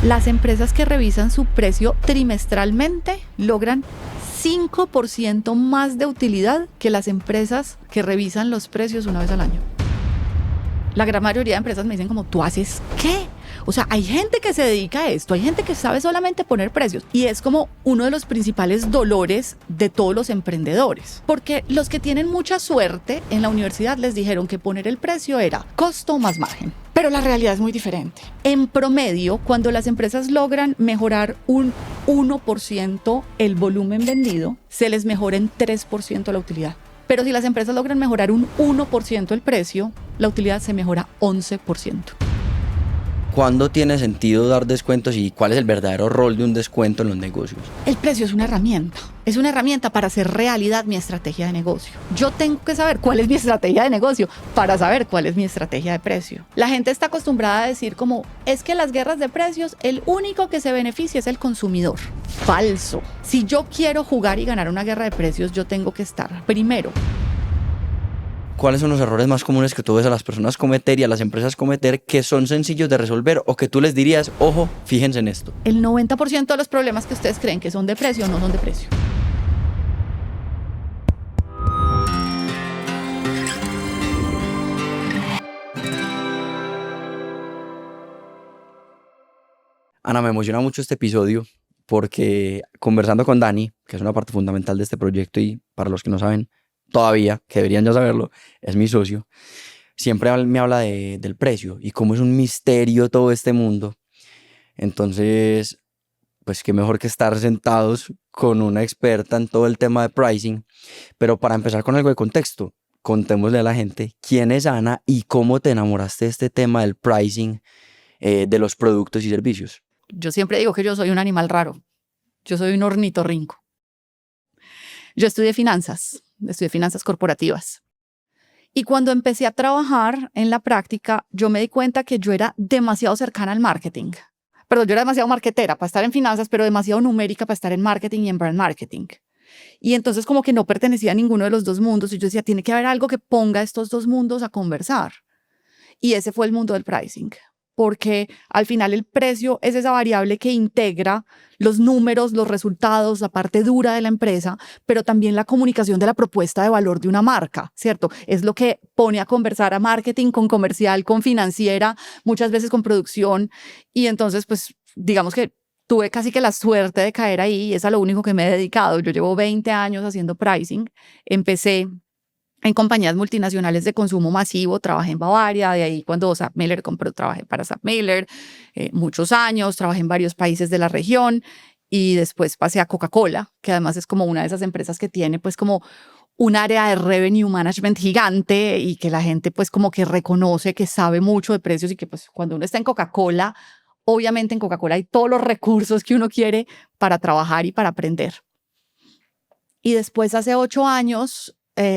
Las empresas que revisan su precio trimestralmente logran 5% más de utilidad que las empresas que revisan los precios una vez al año. La gran mayoría de empresas me dicen como, ¿tú haces qué? O sea, hay gente que se dedica a esto, hay gente que sabe solamente poner precios y es como uno de los principales dolores de todos los emprendedores. Porque los que tienen mucha suerte en la universidad les dijeron que poner el precio era costo más margen. Pero la realidad es muy diferente. En promedio, cuando las empresas logran mejorar un 1% el volumen vendido, se les mejora en 3% la utilidad. Pero si las empresas logran mejorar un 1% el precio, la utilidad se mejora 11%. ¿Cuándo tiene sentido dar descuentos y cuál es el verdadero rol de un descuento en los negocios? El precio es una herramienta para hacer realidad mi estrategia de negocio. Yo tengo que saber cuál es mi estrategia de negocio para saber cuál es mi estrategia de precio. La gente está acostumbrada a decir como, es que las guerras de precios, el único que se beneficia es el consumidor. Falso. Si yo quiero jugar y ganar una guerra de precios, yo tengo que estar primero. ¿Cuáles son los errores más comunes que tú ves a las personas cometer y a las empresas cometer que son sencillos de resolver o que tú les dirías, ojo, fíjense en esto? El 90% de los problemas que ustedes creen que son de precio no son de precio. Ana, me emociona mucho este episodio porque conversando con Dani, que es una parte fundamental de este proyecto y para los que no saben todavía, que deberían ya saberlo, es mi socio, siempre me habla del precio y cómo es un misterio todo este mundo. Entonces, pues qué mejor que estar sentados con una experta en todo el tema de pricing. Pero para empezar con algo de contexto, contémosle a la gente quién es Ana y cómo te enamoraste de este tema del pricing de los productos y servicios. Yo siempre digo que yo soy un animal raro. Yo soy un ornitorrinco. Yo estudié finanzas corporativas. Y cuando empecé a trabajar en la práctica, yo me di cuenta que yo era demasiado cercana al marketing. Perdón, yo era demasiado marketera para estar en finanzas, pero demasiado numérica para estar en marketing y en brand marketing. Y entonces como que no pertenecía a ninguno de los dos mundos. Y yo decía, tiene que haber algo que ponga estos dos mundos a conversar. Y ese fue el mundo del pricing. Porque al final el precio es esa variable que integra los números, los resultados, la parte dura de la empresa, pero también la comunicación de la propuesta de valor de una marca, ¿cierto? Es lo que pone a conversar a marketing con comercial, con financiera, muchas veces con producción. Y entonces, pues, digamos que tuve casi que la suerte de caer ahí y es a lo único que me he dedicado. Yo llevo 20 años haciendo pricing. Empecé en compañías multinacionales de consumo masivo, trabajé en Bavaria, de ahí cuando SAP Miller compró, trabajé para SAP Miller, muchos años, trabajé en varios países de la región y después pasé a Coca-Cola, que además es como una de esas empresas que tiene pues como un área de revenue management gigante y que la gente pues como que reconoce que sabe mucho de precios y que pues cuando uno está en Coca-Cola, obviamente en Coca-Cola hay todos los recursos que uno quiere para trabajar y para aprender. Y después hace 8 años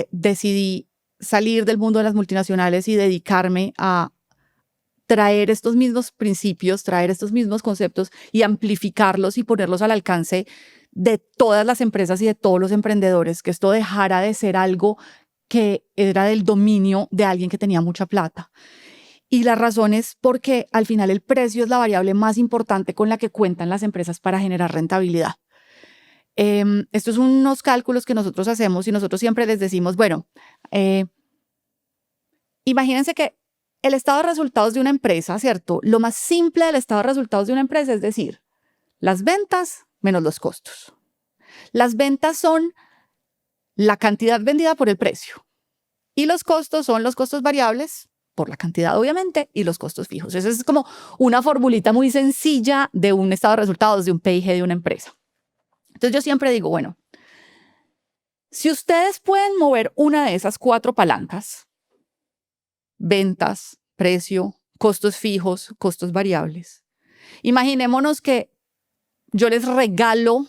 decidí salir del mundo de las multinacionales y dedicarme a traer estos mismos principios, traer estos mismos conceptos y amplificarlos y ponerlos al alcance de todas las empresas y de todos los emprendedores, que esto dejara de ser algo que era del dominio de alguien que tenía mucha plata. Y la razón es porque al final el precio es la variable más importante con la que cuentan las empresas para generar rentabilidad. Estos son unos cálculos que nosotros hacemos y nosotros siempre les decimos, bueno, imagínense que el estado de resultados de una empresa, ¿cierto? Lo más simple del estado de resultados de una empresa es decir, las ventas menos los costos. Las ventas son la cantidad vendida por el precio y los costos son los costos variables por la cantidad, obviamente, y los costos fijos. Esa es como una formulita muy sencilla de un estado de resultados, de un PIG de una empresa. Entonces yo siempre digo, bueno, si ustedes pueden mover una de esas 4 palancas, ventas, precio, costos fijos, costos variables, imaginémonos que yo les regalo,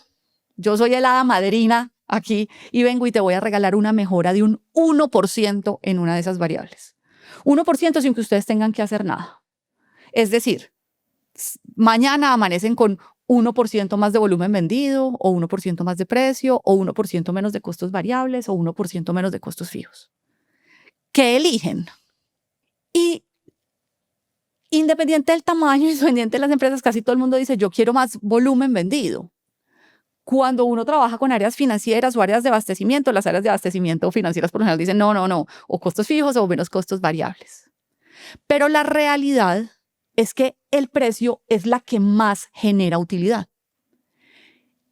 yo soy el hada madrina aquí y vengo y te voy a regalar una mejora de un 1% en una de esas variables. 1% sin que ustedes tengan que hacer nada. Es decir, mañana amanecen con 1% más de volumen vendido, o 1% más de precio, o 1% menos de costos variables, o 1% menos de costos fijos. ¿Qué eligen? Y Independiente del tamaño, independiente de las empresas, casi todo el mundo dice, yo quiero más volumen vendido. Cuando uno trabaja con áreas financieras o áreas de abastecimiento, las áreas de abastecimiento financieras por lo general dicen, no, o costos fijos o menos costos variables. Pero la realidad es que el precio es la que más genera utilidad.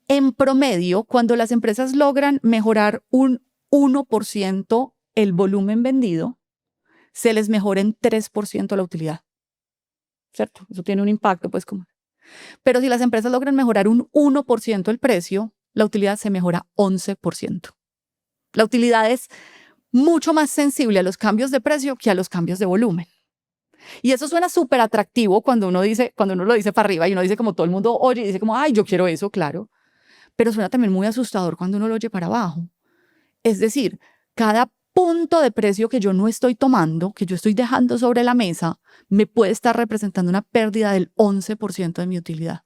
En promedio, cuando las empresas logran mejorar un 1% el volumen vendido, se les mejora en 3% la utilidad. ¿Cierto? Eso tiene un impacto, pues, como. Pero si las empresas logran mejorar un 1% el precio, la utilidad se mejora 11%. La utilidad es mucho más sensible a los cambios de precio que a los cambios de volumen. Y eso suena súper atractivo cuando uno lo dice para arriba y uno dice como todo el mundo oye y dice como, ay, yo quiero eso, claro. Pero suena también muy asustador cuando uno lo oye para abajo. Es decir, cada punto de precio que yo no estoy tomando, que yo estoy dejando sobre la mesa, me puede estar representando una pérdida del 11% de mi utilidad.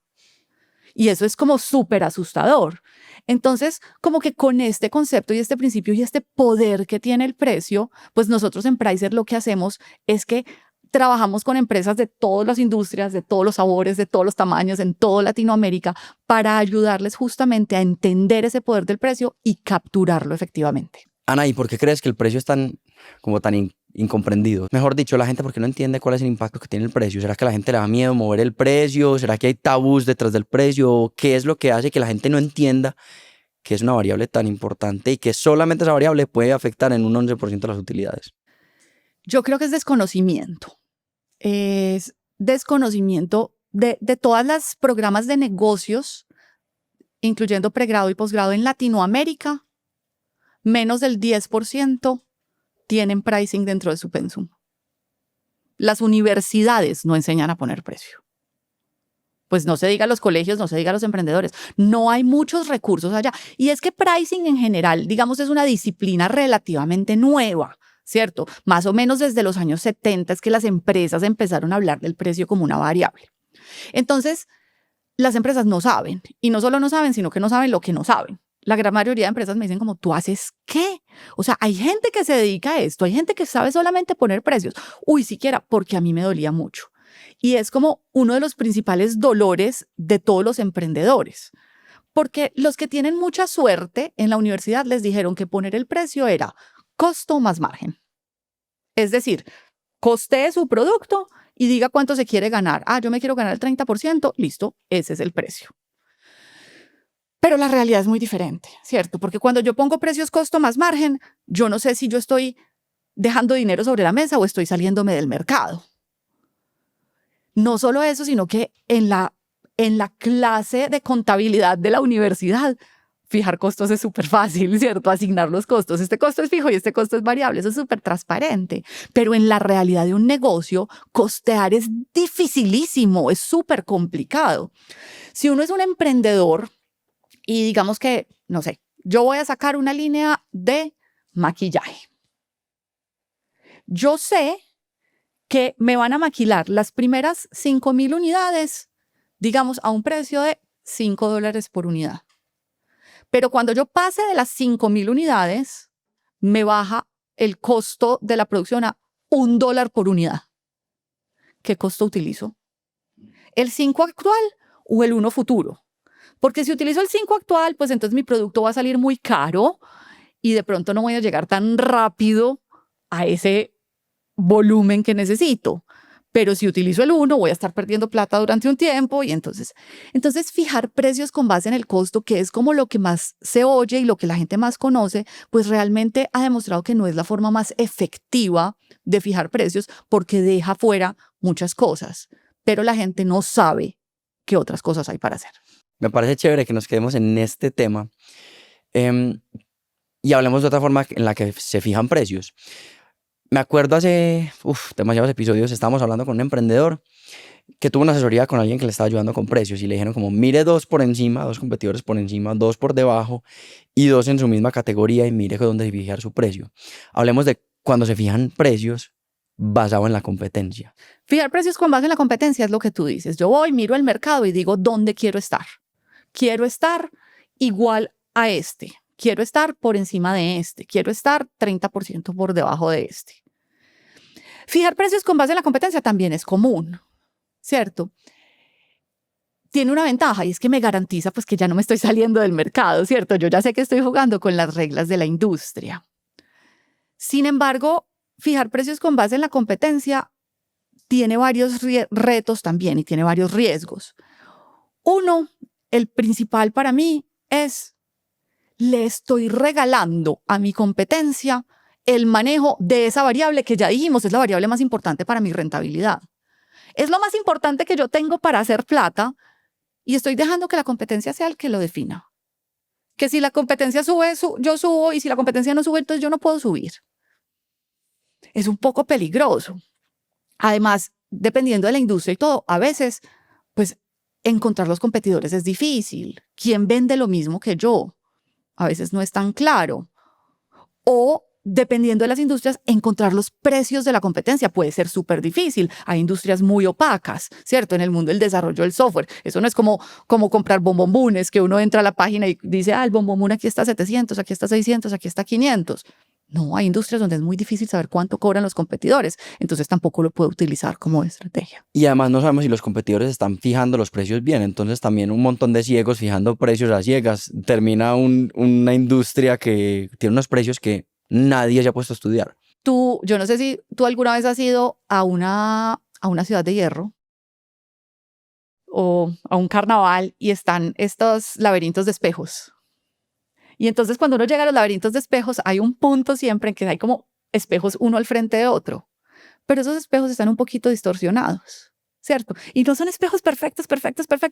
Y eso es como súper asustador. Entonces, como que con este concepto y este principio y este poder que tiene el precio, pues nosotros en Pricer lo que hacemos es que trabajamos con empresas de todas las industrias, de todos los sabores, de todos los tamaños, en toda Latinoamérica, para ayudarles justamente a entender ese poder del precio y capturarlo efectivamente. Ana, ¿y por qué crees que el precio es tan incomprendido? Mejor dicho, la gente, ¿por qué no entiende cuál es el impacto que tiene el precio? ¿Será que a la gente le da miedo mover el precio? ¿Será que hay tabús detrás del precio? ¿Qué es lo que hace que la gente no entienda que es una variable tan importante y que solamente esa variable puede afectar en un 11% de las utilidades? Yo creo que es desconocimiento. Es desconocimiento de todas las programas de negocios, incluyendo pregrado y posgrado en Latinoamérica. Menos del 10% tienen pricing dentro de su pensum. Las universidades no enseñan a poner precio. Pues no se diga a los colegios, no se diga a los emprendedores. No hay muchos recursos allá. Y es que pricing en general, digamos, es una disciplina relativamente nueva, ¿cierto? Más o menos desde los años 70 es que las empresas empezaron a hablar del precio como una variable. Entonces, las empresas no saben. Y no solo no saben, sino que no saben lo que no saben. La gran mayoría de empresas me dicen como, ¿tú haces qué? O sea, hay gente que se dedica a esto, hay gente que sabe solamente poner precios. Uy, siquiera, porque a mí me dolía mucho. Y es como uno de los principales dolores de todos los emprendedores. Porque los que tienen mucha suerte en la universidad les dijeron que poner el precio era costo más margen. Es decir, costee su producto y diga cuánto se quiere ganar. Ah, yo me quiero ganar el 30%, listo, ese es el precio. Pero la realidad es muy diferente, ¿cierto? Porque cuando yo pongo precios costo más margen, yo no sé si yo estoy dejando dinero sobre la mesa o estoy saliéndome del mercado. No solo eso, sino que en la clase de contabilidad de la universidad, fijar costos es súper fácil, ¿cierto? Asignar los costos. Este costo es fijo y este costo es variable. Eso es súper transparente. Pero en la realidad de un negocio, costear es dificilísimo, es súper complicado. Si uno es un emprendedor, y digamos que, no sé, yo voy a sacar una línea de maquillaje. Yo sé que me van a maquilar las primeras 5,000 unidades, digamos, a un precio de $5 por unidad. Pero cuando yo pase de las 5,000 unidades, me baja el costo de la producción a $1 por unidad. ¿Qué costo utilizo? ¿El 5 actual o el 1 futuro? Porque si utilizo el 5 actual, pues entonces mi producto va a salir muy caro y de pronto no voy a llegar tan rápido a ese volumen que necesito. Pero si utilizo el 1, voy a estar perdiendo plata durante un tiempo y entonces fijar precios con base en el costo, que es como lo que más se oye y lo que la gente más conoce, pues realmente ha demostrado que no es la forma más efectiva de fijar precios porque deja fuera muchas cosas, pero la gente no sabe qué otras cosas hay para hacer. Me parece chévere que nos quedemos en este tema y hablemos de otra forma en la que se fijan precios. Me acuerdo hace demasiados episodios, estábamos hablando con un emprendedor que tuvo una asesoría con alguien que le estaba ayudando con precios y le dijeron como mire 2 por encima, 2 competidores por encima, 2 por debajo y 2 en su misma categoría y mire dónde fijar su precio. Hablemos de cuando se fijan precios basado en la competencia. Fijar precios con base en la competencia es lo que tú dices. Yo voy, miro el mercado y digo dónde quiero estar. Quiero estar igual a este. Quiero estar por encima de este. Quiero estar 30% por debajo de este. Fijar precios con base en la competencia también es común, ¿cierto? Tiene una ventaja y es que me garantiza pues que ya no me estoy saliendo del mercado, ¿cierto? Yo ya sé que estoy jugando con las reglas de la industria. Sin embargo, fijar precios con base en la competencia tiene varios retos también y tiene varios riesgos. Uno, el principal para mí es, le estoy regalando a mi competencia el manejo de esa variable que ya dijimos es la variable más importante para mi rentabilidad. Es lo más importante que yo tengo para hacer plata y estoy dejando que la competencia sea el que lo defina. Que si la competencia sube, yo subo, y si la competencia no sube, entonces yo no puedo subir. Es un poco peligroso. Además, dependiendo de la industria y todo, a veces, pues, encontrar los competidores es difícil. ¿Quién vende lo mismo que yo? A veces no es tan claro. O, dependiendo de las industrias, encontrar los precios de la competencia puede ser súper difícil. Hay industrias muy opacas, ¿cierto? En el mundo del desarrollo del software. Eso no es como comprar bombombunes, que uno entra a la página y dice, el bombombún aquí está 700, aquí está 600, aquí está 500. No, hay industrias donde es muy difícil saber cuánto cobran los competidores, entonces tampoco lo puedo utilizar como estrategia. Y además no sabemos si los competidores están fijando los precios bien, entonces también un montón de ciegos fijando precios a ciegas. Termina una industria que tiene unos precios que nadie se ha puesto a estudiar. Yo no sé si tú alguna vez has ido a una ciudad de hierro o a un carnaval y están estos laberintos de espejos. Y entonces cuando uno llega a los laberintos de espejos, hay un punto siempre en que hay como espejos uno al frente de otro. Pero esos espejos están un poquito distorsionados, ¿cierto? Y no son espejos perfectos,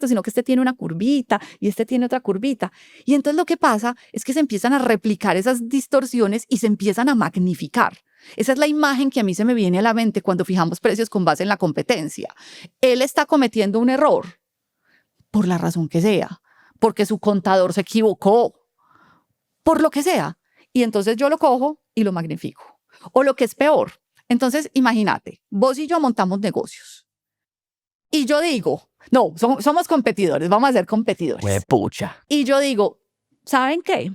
sino que este tiene una curvita y este tiene otra curvita. Y entonces lo que pasa es que se empiezan a replicar esas distorsiones y se empiezan a magnificar. Esa es la imagen que a mí se me viene a la mente cuando fijamos precios con base en la competencia. Él está cometiendo un error, por la razón que sea, porque su contador se equivocó, por lo que sea. Y entonces yo lo cojo y lo magnifico. O lo que es peor. Entonces, imagínate, vos y yo montamos negocios. Y yo digo, no, somos competidores, vamos a ser competidores. Pucha. Y yo digo, ¿saben qué?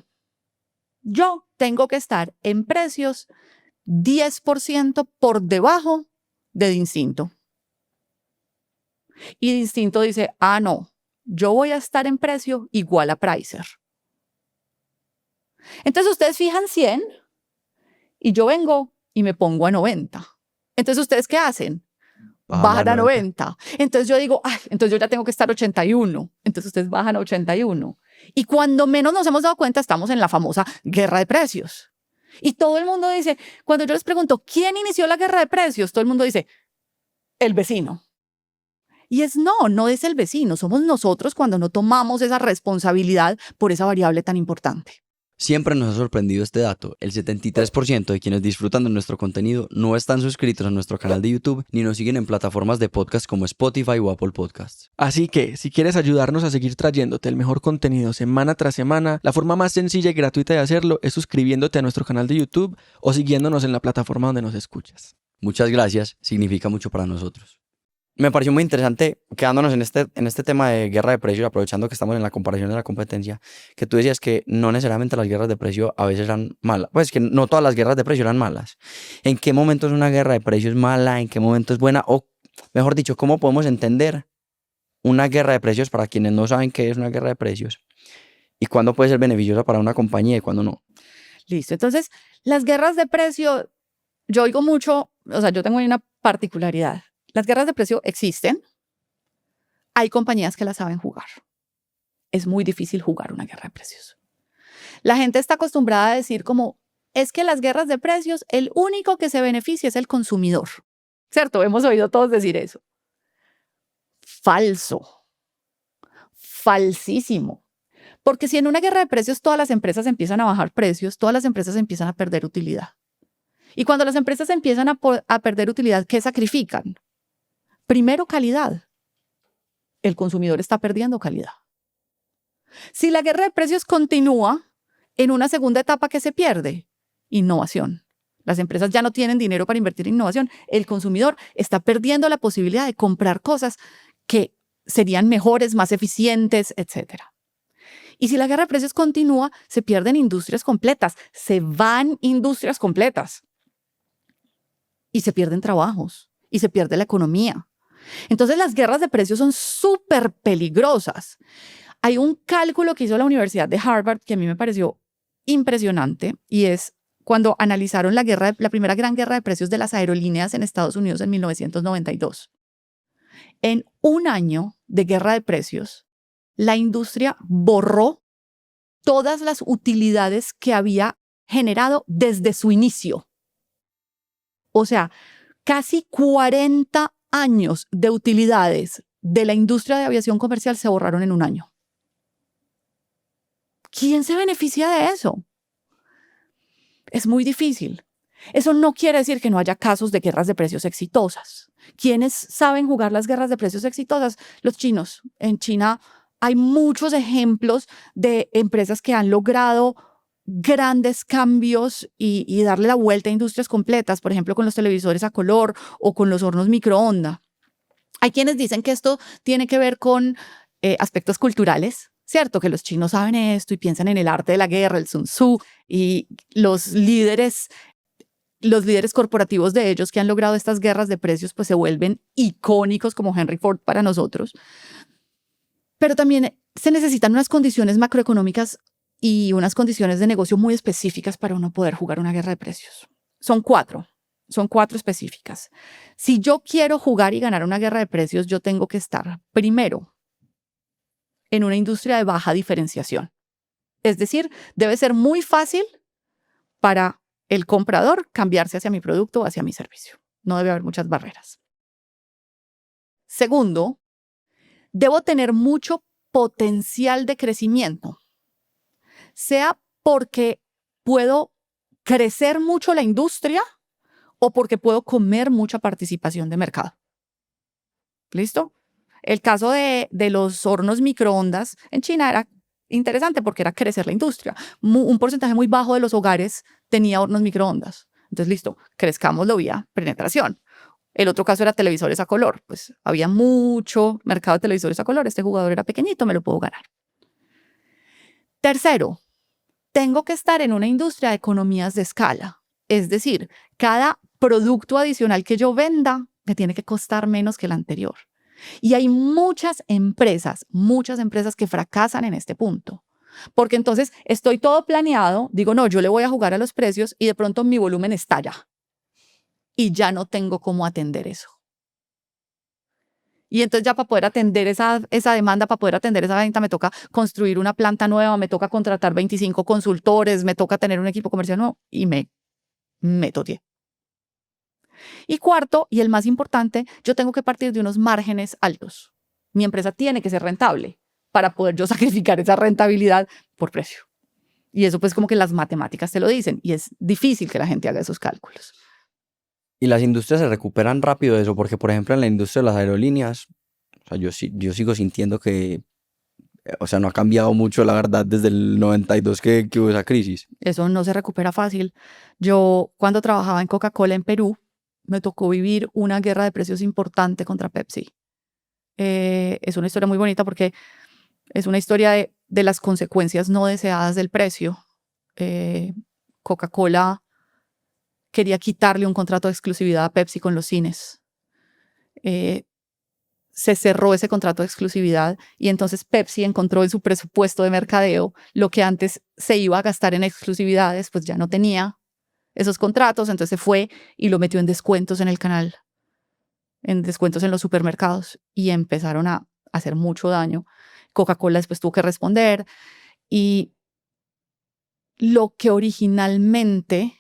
Yo tengo que estar en precios 10% por debajo de Distinto. Y Distinto dice, no, yo voy a estar en precio igual a Pricer. Entonces ustedes fijan 100 y yo vengo y me pongo a 90. Entonces ¿ustedes qué hacen? Bajan a 90. Entonces yo digo, entonces yo ya tengo que estar 81. Entonces ustedes bajan a 81. Y cuando menos nos hemos dado cuenta, estamos en la famosa guerra de precios. Y todo el mundo dice, cuando yo les pregunto, ¿quién inició la guerra de precios? Todo el mundo dice, el vecino. Y no es el vecino, somos nosotros cuando no tomamos esa responsabilidad por esa variable tan importante. Siempre nos ha sorprendido este dato. El 73% de quienes disfrutan de nuestro contenido no están suscritos a nuestro canal de YouTube ni nos siguen en plataformas de podcast como Spotify o Apple Podcasts. Así que, si quieres ayudarnos a seguir trayéndote el mejor contenido semana tras semana, la forma más sencilla y gratuita de hacerlo es suscribiéndote a nuestro canal de YouTube o siguiéndonos en la plataforma donde nos escuchas. Muchas gracias, significa mucho para nosotros. Me pareció muy interesante, quedándonos en este tema de guerra de precios, aprovechando que estamos en la comparación de la competencia, que tú decías que no necesariamente las guerras de precio a veces eran malas. Pues que no todas las guerras de precio eran malas. ¿En qué momento es una guerra de precios mala? ¿En qué momento es buena? O, mejor dicho, ¿cómo podemos entender una guerra de precios para quienes no saben qué es una guerra de precios? ¿Y cuándo puede ser beneficiosa para una compañía y cuándo no? Listo. Entonces, las guerras de precio, yo oigo mucho, yo tengo una particularidad. Las guerras de precio existen. Hay compañías que las saben jugar. Es muy difícil jugar una guerra de precios. La gente está acostumbrada a decir es que las guerras de precios, el único que se beneficia es el consumidor. ¿Cierto? Hemos oído todos decir eso. Falso. Falsísimo. Porque si en una guerra de precios todas las empresas empiezan a bajar precios, todas las empresas empiezan a perder utilidad. Y cuando las empresas empiezan a perder utilidad, ¿qué sacrifican? Primero, calidad. El consumidor está perdiendo calidad. Si la guerra de precios continúa, en una segunda etapa, ¿qué se pierde? Innovación. Las empresas ya no tienen dinero para invertir en innovación. El consumidor está perdiendo la posibilidad de comprar cosas que serían mejores, más eficientes, etc. Y si la guerra de precios continúa, se pierden industrias completas, se van industrias completas. y se pierden trabajos y se pierde la economía. Entonces las guerras de precios son súper peligrosas. Hay un cálculo que hizo la Universidad de Harvard que a mí me pareció impresionante y es cuando analizaron la primera gran guerra de precios de las aerolíneas en Estados Unidos en 1992. En un año de guerra de precios, la industria borró todas las utilidades que había generado desde su inicio. O sea, casi 40 años de utilidades de la industria de aviación comercial se borraron en un año. ¿Quién se beneficia de eso? Es muy difícil. Eso no quiere decir que no haya casos de guerras de precios exitosas. ¿Quiénes saben jugar las guerras de precios exitosas? Los chinos. En China hay muchos ejemplos de empresas que han logrado grandes cambios y darle la vuelta a industrias completas, por ejemplo, con los televisores a color o con los hornos microondas. Hay quienes dicen que esto tiene que ver con aspectos culturales, ¿cierto? Que los chinos saben esto y piensan en el arte de la guerra, el Sun Tzu, y los líderes corporativos de ellos que han logrado estas guerras de precios pues se vuelven icónicos como Henry Ford para nosotros. Pero también se necesitan unas condiciones macroeconómicas y unas condiciones de negocio muy específicas para uno poder jugar una guerra de precios. Son cuatro específicas. Si yo quiero jugar y ganar una guerra de precios, yo tengo que estar primero en una industria de baja diferenciación. Es decir, debe ser muy fácil para el comprador cambiarse hacia mi producto o hacia mi servicio. No debe haber muchas barreras. Segundo, debo tener mucho potencial de crecimiento, sea porque puedo crecer mucho la industria o porque puedo comer mucha participación de mercado. ¿Listo? El caso de los hornos microondas en China era interesante porque era crecer la industria. Un porcentaje muy bajo de los hogares tenía hornos microondas. Entonces, listo, crezcámoslo vía penetración. El otro caso era televisores a color. Pues había mucho mercado de televisores a color. Este jugador era pequeñito, me lo puedo ganar. Tercero, tengo que estar en una industria de economías de escala. Es decir, cada producto adicional que yo venda me tiene que costar menos que el anterior. Y hay muchas empresas que fracasan en este punto. Porque entonces estoy todo planeado, digo, no, yo le voy a jugar a los precios y de pronto mi volumen estalla. Y ya no tengo cómo atender eso. Y entonces ya para poder atender esa demanda, para poder atender esa venta, me toca construir una planta nueva, me toca contratar 25 consultores, me toca tener un equipo comercial nuevo y me toteé. Y cuarto, y el más importante, yo tengo que partir de unos márgenes altos. Mi empresa tiene que ser rentable para poder yo sacrificar esa rentabilidad por precio. Y eso pues como que las matemáticas te lo dicen y es difícil que la gente haga esos cálculos. Y las industrias se recuperan rápido de eso, porque por ejemplo en la industria de las aerolíneas, o sea, yo sigo sintiendo que, o sea, no ha cambiado mucho la verdad desde el 92 que hubo esa crisis. Eso no se recupera fácil. Yo cuando trabajaba en Coca-Cola en Perú, me tocó vivir una guerra de precios importante contra Pepsi. Es una historia muy bonita porque es una historia de las consecuencias no deseadas del precio. Coca-Cola quería quitarle un contrato de exclusividad a Pepsi con los cines. Se cerró ese contrato de exclusividad y entonces Pepsi encontró en su presupuesto de mercadeo lo que antes se iba a gastar en exclusividades, pues ya no tenía esos contratos, entonces se fue y lo metió en descuentos en el canal, en descuentos en los supermercados y empezaron a hacer mucho daño. Coca-Cola después tuvo que responder y lo que originalmente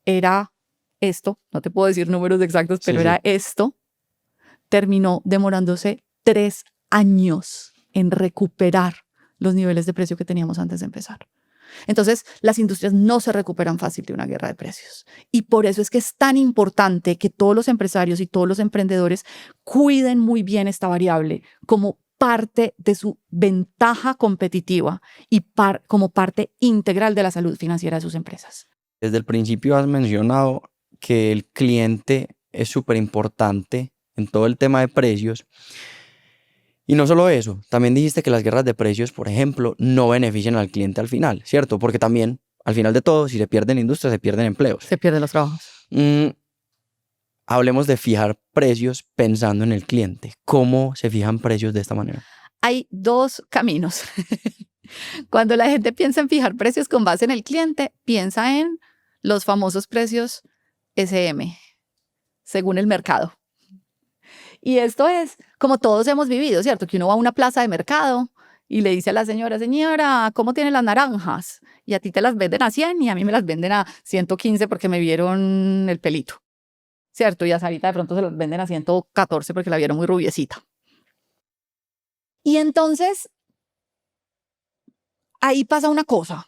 era esto, no te puedo decir números exactos, pero era esto, terminó demorándose 3 años en recuperar los niveles de precio que teníamos antes de empezar. Entonces, las industrias no se recuperan fácil de una guerra de precios. Y por eso es que es tan importante que todos los empresarios y todos los emprendedores cuiden muy bien esta variable como parte de su ventaja competitiva y como parte integral de la salud financiera de sus empresas. Desde el principio has mencionado que el cliente es súper importante en todo el tema de precios. Y no solo eso, también dijiste que las guerras de precios, por ejemplo, no benefician al cliente al final, ¿cierto? Porque también, al final de todo, si se pierden industrias, se pierden empleos. Se pierden los trabajos. hablemos de fijar precios pensando en el cliente. ¿Cómo se fijan precios de esta manera? Hay dos caminos. Cuando la gente piensa en fijar precios con base en el cliente, piensa en los famosos precios SM, según el mercado. Y esto es como todos hemos vivido, ¿cierto? Que uno va a una plaza de mercado y le dice a la señora, señora, ¿cómo tiene las naranjas? Y a ti te las venden a 100 y a mí me las venden a 115 porque me vieron el pelito, ¿cierto? Y a Sarita de pronto se las venden a 114 porque la vieron muy rubiecita. Y entonces, ahí pasa una cosa.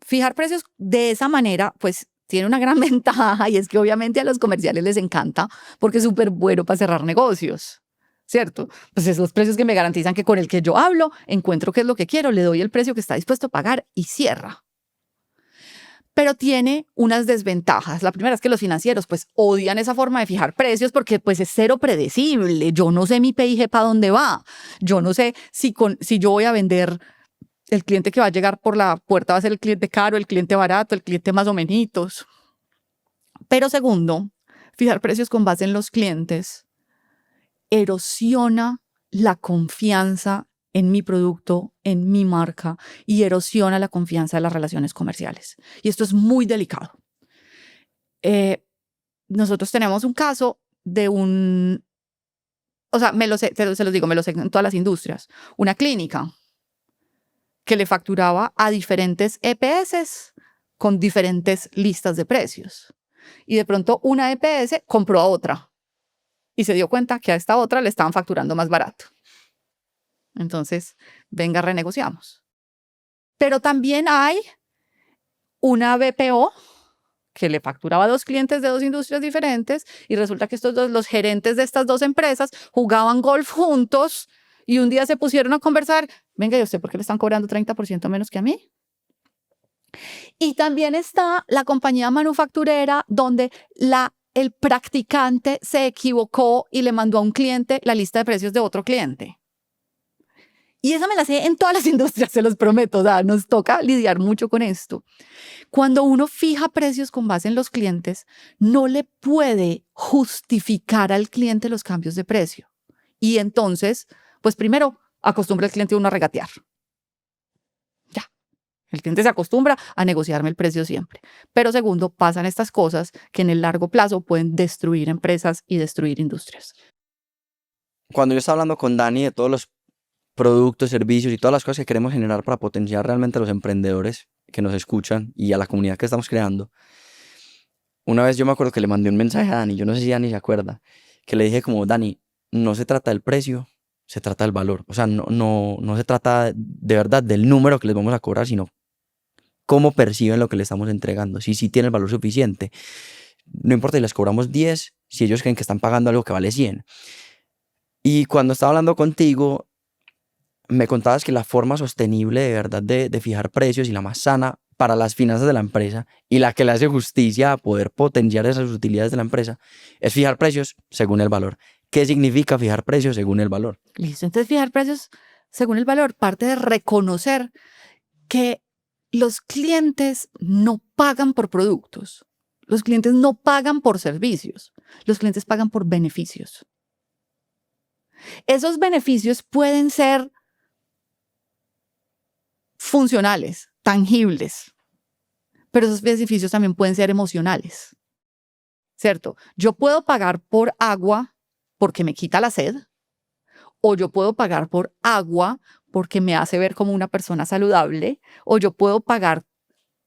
Fijar precios de esa manera, pues tiene una gran ventaja y es que obviamente a los comerciales les encanta porque es súper bueno para cerrar negocios, ¿cierto? Pues esos precios que me garantizan que con el que yo hablo, encuentro qué es lo que quiero, le doy el precio que está dispuesto a pagar y cierra. Pero tiene unas desventajas. La primera es que los financieros pues odian esa forma de fijar precios porque pues es cero predecible. Yo no sé mi P&G para dónde va. Yo no sé si yo voy a vender, el cliente que va a llegar por la puerta va a ser el cliente caro, el cliente barato, el cliente más o menos. Pero segundo, fijar precios con base en los clientes erosiona la confianza en mi producto, en mi marca, y erosiona la confianza de las relaciones comerciales. Y esto es muy delicado. Nosotros tenemos un caso de o sea, se los digo, me lo sé en todas las industrias, una clínica que le facturaba a diferentes EPS con diferentes listas de precios. Y de pronto una EPS compró a otra y se dio cuenta que a esta otra le estaban facturando más barato. Entonces, venga, renegociamos. Pero también hay una BPO que le facturaba a dos clientes de dos industrias diferentes y resulta que los gerentes de estas dos empresas jugaban golf juntos y un día se pusieron a conversar. Venga, ¿y usted por qué le están cobrando 30% menos que a mí? Y también está la compañía manufacturera donde el practicante se equivocó y le mandó a un cliente la lista de precios de otro cliente. Y esa me la sé en todas las industrias, se los prometo. O sea, nos toca lidiar mucho con esto. Cuando uno fija precios con base en los clientes, no le puede justificar al cliente los cambios de precio. Y entonces, pues primero, acostumbra al cliente uno a regatear. Ya. El cliente se acostumbra a negociarme el precio siempre. Pero segundo, pasan estas cosas que en el largo plazo pueden destruir empresas y destruir industrias. Cuando yo estaba hablando con Dani de todos los productos, servicios y todas las cosas que queremos generar para potenciar realmente a los emprendedores que nos escuchan y a la comunidad que estamos creando, una vez yo me acuerdo que le mandé un mensaje a Dani, yo no sé si Dani se acuerda, que le dije como, Dani, no se trata del precio, se trata del valor. O sea, no se trata de verdad del número que les vamos a cobrar, sino cómo perciben lo que le estamos entregando, si tiene el valor suficiente. No importa si les cobramos 10, si ellos creen que están pagando algo que vale 100. Y cuando estaba hablando contigo, me contabas que la forma sostenible de verdad de fijar precios y la más sana para las finanzas de la empresa y la que le hace justicia a poder potenciar esas utilidades de la empresa es fijar precios según el valor. ¿Qué significa fijar precios según el valor? Listo, entonces fijar precios según el valor parte de reconocer que los clientes no pagan por productos, los clientes no pagan por servicios, los clientes pagan por beneficios. Esos beneficios pueden ser funcionales, tangibles, pero esos beneficios también pueden ser emocionales, ¿cierto? Yo puedo pagar por agua porque me quita la sed, o yo puedo pagar por agua porque me hace ver como una persona saludable, o yo puedo pagar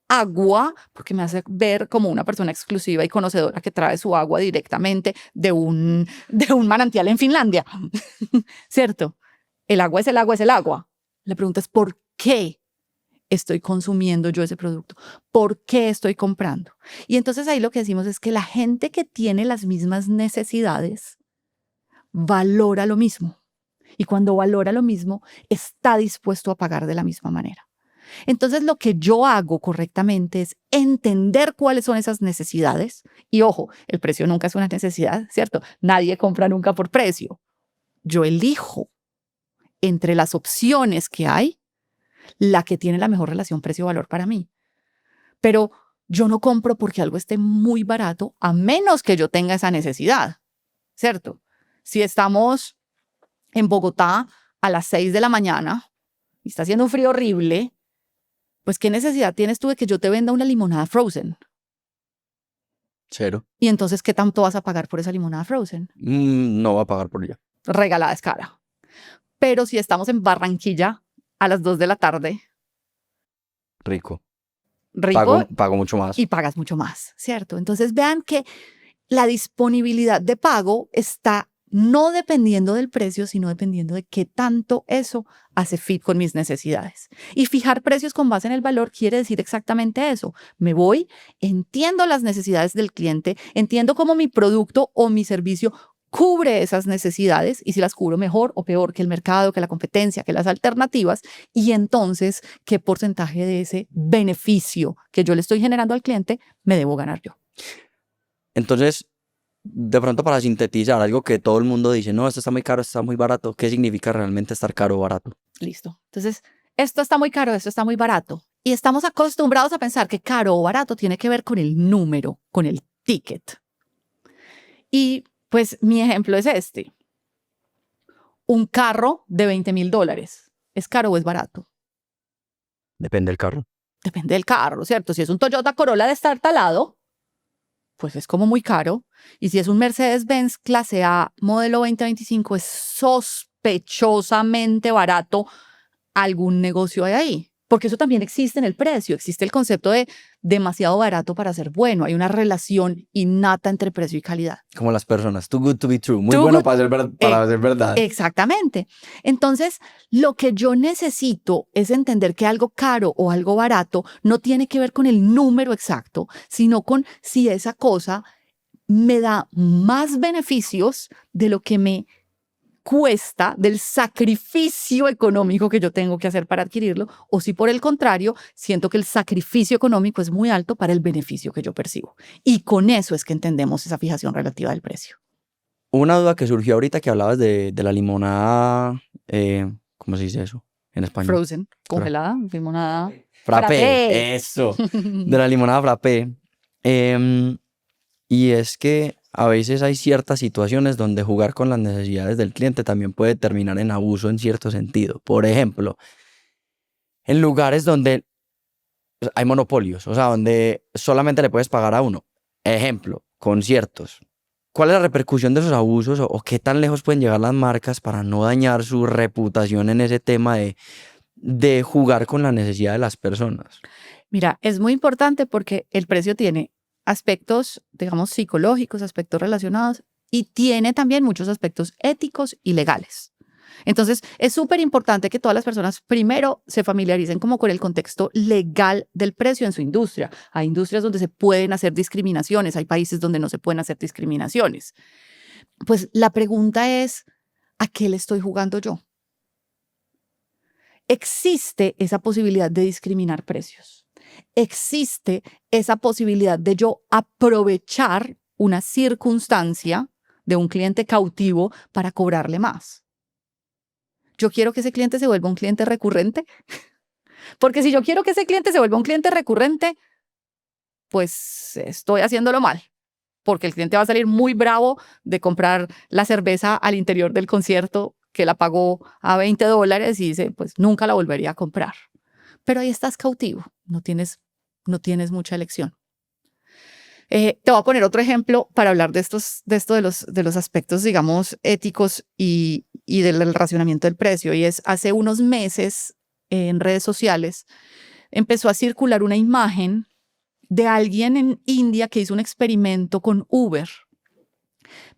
agua porque me hace ver como una persona exclusiva y conocedora que trae su agua directamente de un manantial en Finlandia, ¿cierto? El agua es el agua, es el agua. La pregunta es ¿por qué estoy consumiendo yo ese producto? ¿Por qué estoy comprando? Y entonces ahí lo que decimos es que la gente que tiene las mismas necesidades valora lo mismo. Y cuando valora lo mismo, está dispuesto a pagar de la misma manera. Entonces, lo que yo hago correctamente es entender cuáles son esas necesidades. Y ojo, el precio nunca es una necesidad, ¿cierto? Nadie compra nunca por precio. Yo elijo entre las opciones que hay la que tiene la mejor relación precio-valor para mí. Pero yo no compro porque algo esté muy barato, a menos que yo tenga esa necesidad, ¿cierto? Si estamos en Bogotá a las 6 de la mañana y está haciendo un frío horrible, pues ¿qué necesidad tienes tú de que yo te venda una limonada frozen? Cero. Y entonces, ¿qué tanto vas a pagar por esa limonada frozen? No va a pagar por ella. Regalada es cara. Pero si estamos en Barranquilla a las 2 de la tarde, Rico. rico Pago mucho más. y pagas mucho más, ¿cierto? Entonces vean que la disponibilidad de pago está no dependiendo del precio, sino dependiendo de qué tanto eso hace fit con mis necesidades. Y fijar precios con base en el valor quiere decir exactamente eso. Me voy, entiendo las necesidades del cliente, entiendo cómo mi producto o mi servicio cubre esas necesidades y si las cubro mejor o peor que el mercado, que la competencia, que las alternativas, y entonces qué porcentaje de ese beneficio que yo le estoy generando al cliente me debo ganar yo. Entonces, de pronto para sintetizar algo que todo el mundo dice, no, esto está muy caro, esto está muy barato, ¿qué significa realmente estar caro o barato? Listo. Entonces, esto está muy caro, esto está muy barato. Y estamos acostumbrados a pensar que caro o barato tiene que ver con el número, con el ticket. Y pues mi ejemplo es este. Un carro de $20,000, ¿es caro o es barato? Depende del carro. Depende del carro, ¿cierto? Si es un Toyota Corolla destartalado, pues es como muy caro. Y si es un Mercedes-Benz clase A modelo 2025, es sospechosamente barato. Algún negocio hay ahí. Porque eso también existe en el precio. Existe el concepto de demasiado barato para ser bueno. Hay una relación innata entre precio y calidad. Como las personas, too good to be true. Muy Too bueno good- para ser verdad. Exactamente. Entonces, lo que yo necesito es entender que algo caro o algo barato no tiene que ver con el número exacto, sino con si esa cosa me da más beneficios de lo que me cuesta, del sacrificio económico que yo tengo que hacer para adquirirlo, o si por el contrario, siento que el sacrificio económico es muy alto para el beneficio que yo percibo. Y con eso es que entendemos esa fijación relativa del precio. Una duda que surgió ahorita que hablabas de la limonada, ¿cómo se dice eso en español? Frozen, congelada, limonada. Frappé, eso, de la limonada frappé. Y es que a veces hay ciertas situaciones donde jugar con las necesidades del cliente también puede terminar en abuso en cierto sentido. Por ejemplo, en lugares donde hay monopolios, o sea, donde solamente le puedes pagar a uno. Ejemplo, conciertos. ¿Cuál es la repercusión de esos abusos o qué tan lejos pueden llegar las marcas para no dañar su reputación en ese tema de jugar con la necesidad de las personas? Mira, es muy importante porque el precio tiene aspectos, digamos, psicológicos, aspectos relacionados y tiene también muchos aspectos éticos y legales. Entonces, es súper importante que todas las personas primero se familiaricen como con el contexto legal del precio en su industria. Hay industrias donde se pueden hacer discriminaciones, hay países donde no se pueden hacer discriminaciones. Pues la pregunta es, ¿a qué le estoy jugando yo? Existe esa posibilidad de discriminar precios. Existe esa posibilidad de yo aprovechar una circunstancia de un cliente cautivo para cobrarle más. Yo quiero que ese cliente se vuelva un cliente recurrente. Porque si yo quiero que ese cliente se vuelva un cliente recurrente, pues estoy haciéndolo mal. Porque el cliente va a salir muy bravo de comprar la cerveza al interior del concierto que la pagó a $20 y dice, pues nunca la volvería a comprar. Pero ahí estás cautivo, no tienes mucha elección. Te voy a poner otro ejemplo para hablar de esto de los aspectos, digamos, éticos y del racionamiento del precio. Y es, hace unos meses en redes sociales empezó a circular una imagen de alguien en India que hizo un experimento con Uber.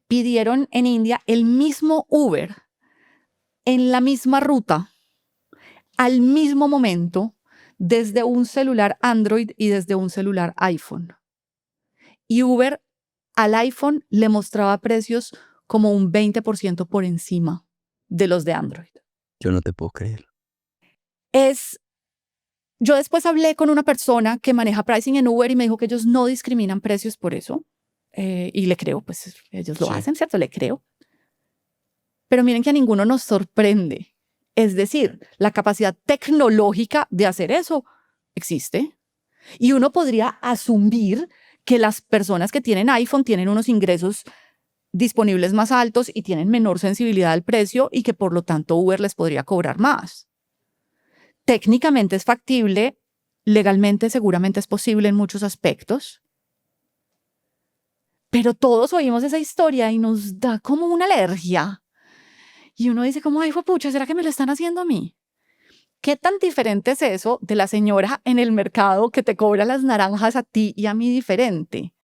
Pidieron en India el mismo Uber en la misma ruta, al mismo momento, desde un celular Android y desde un celular iPhone. Y Uber al iPhone le mostraba precios como un 20% por encima de los de Android. Yo no te puedo creer. Yo después hablé con una persona que maneja pricing en Uber y me dijo que ellos no discriminan precios por eso. Y le creo, pues ellos lo hacen, ¿cierto? Le creo. Pero miren que a ninguno nos sorprende. Es decir, la capacidad tecnológica de hacer eso existe. Y uno podría asumir que las personas que tienen iPhone tienen unos ingresos disponibles más altos y tienen menor sensibilidad al precio y que por lo tanto Uber les podría cobrar más. Técnicamente es factible, legalmente seguramente es posible en muchos aspectos, pero todos oímos esa historia y nos da como una alergia. Y uno dice como, ay, pucha, ¿será que me lo están haciendo a mí? ¿Qué tan diferente es eso de la señora en el mercado que te cobra las naranjas a ti y a mí diferente?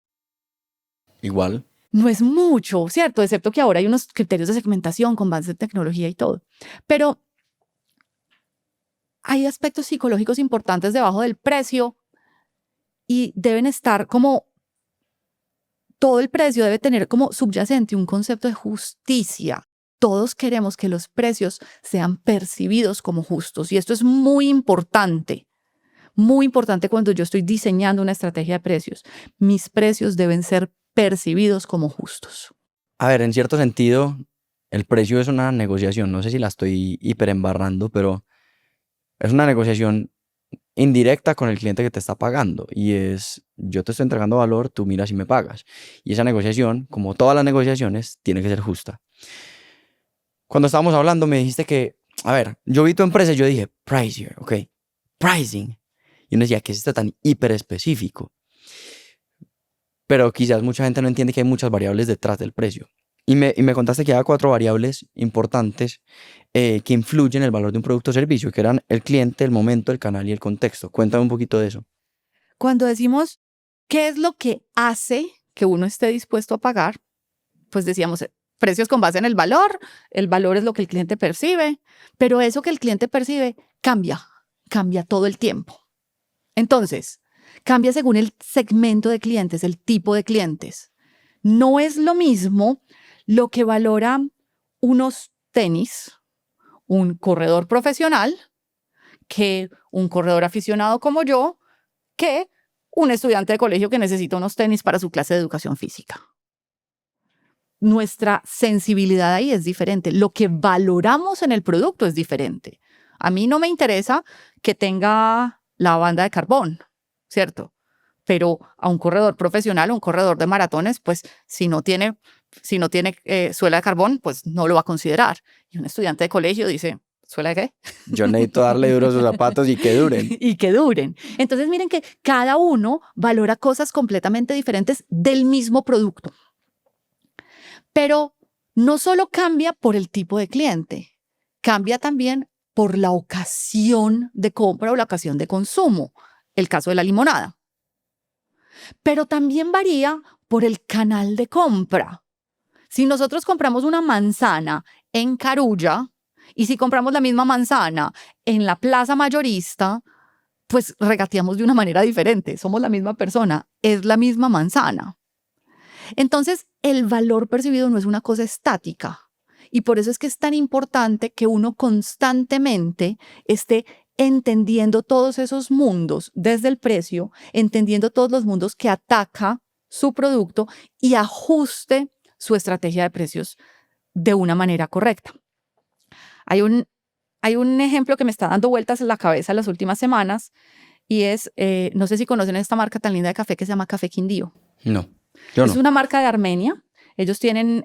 Igual. No es mucho, ¿cierto? Excepto que ahora hay unos criterios de segmentación con base de tecnología y todo. Pero hay aspectos psicológicos importantes debajo del precio y deben estar como, todo el precio debe tener como subyacente un concepto de justicia. Todos queremos que los precios sean percibidos como justos y esto es muy importante cuando yo estoy diseñando una estrategia de precios. Mis precios deben ser percibidos como justos. A ver, en cierto sentido, el precio es una negociación. No sé si la estoy hiperembarrando, pero es una negociación indirecta con el cliente que te está pagando. Y es, yo te estoy entregando valor, tú miras y me pagas. Y esa negociación, como todas las negociaciones, tiene que ser justa. Cuando estábamos hablando, me dijiste que, a ver, yo vi tu empresa y yo dije, pricier, ok, pricing. Y uno decía, ¿qué es esto tan hiper específico? Pero quizás mucha gente no entiende que hay muchas variables detrás del precio. Y me contaste que había 4 variables importantes que influyen en el valor de un producto o servicio, que eran el cliente, el momento, el canal y el contexto. Cuéntame un poquito de eso. Cuando decimos qué es lo que hace que uno esté dispuesto a pagar, pues decíamos precios con base en el valor es lo que el cliente percibe, pero eso que el cliente percibe cambia todo el tiempo. Entonces, cambia según el segmento de clientes, el tipo de clientes. No es lo mismo lo que valora unos tenis, un corredor profesional, que un corredor aficionado como yo, que un estudiante de colegio que necesita unos tenis para su clase de educación física. Nuestra sensibilidad ahí es diferente. Lo que valoramos en el producto es diferente. A mí no me interesa que tenga la banda de carbón, ¿cierto? Pero a un corredor profesional, un corredor de maratones, pues si no tiene suela de carbón, pues no lo va a considerar. Y un estudiante de colegio dice, ¿suela de qué? Yo necesito darle duro a sus zapatos y que duren. Y que duren. Entonces miren que cada uno valora cosas completamente diferentes del mismo producto. Pero no solo cambia por el tipo de cliente, cambia también por la ocasión de compra o la ocasión de consumo, el caso de la limonada. Pero también varía por el canal de compra. Si nosotros compramos una manzana en Carulla y si compramos la misma manzana en la plaza mayorista, pues regateamos de una manera diferente. Somos la misma persona, es la misma manzana. Entonces, el valor percibido no es una cosa estática. Y por eso es que es tan importante que uno constantemente esté entendiendo todos esos mundos desde el precio, entendiendo todos los mundos que ataca su producto y ajuste su estrategia de precios de una manera correcta. Hay un ejemplo que me está dando vueltas en la cabeza las últimas semanas y es, no sé si conocen esta marca tan linda de café que se llama Café Quindío. No, yo no. Es una marca de Armenia. Ellos tienen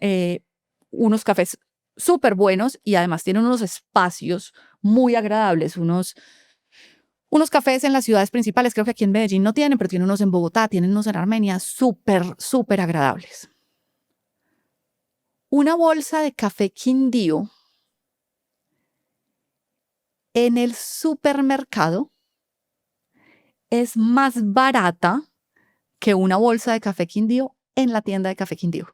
unos cafés súper buenos y además tienen unos espacios muy agradables, unos cafés en las ciudades principales, creo que aquí en Medellín no tienen, pero tienen unos en Bogotá, tienen unos en Armenia, súper agradables. Una bolsa de café Quindío en el supermercado es más barata que una bolsa de café Quindío en la tienda de café Quindío.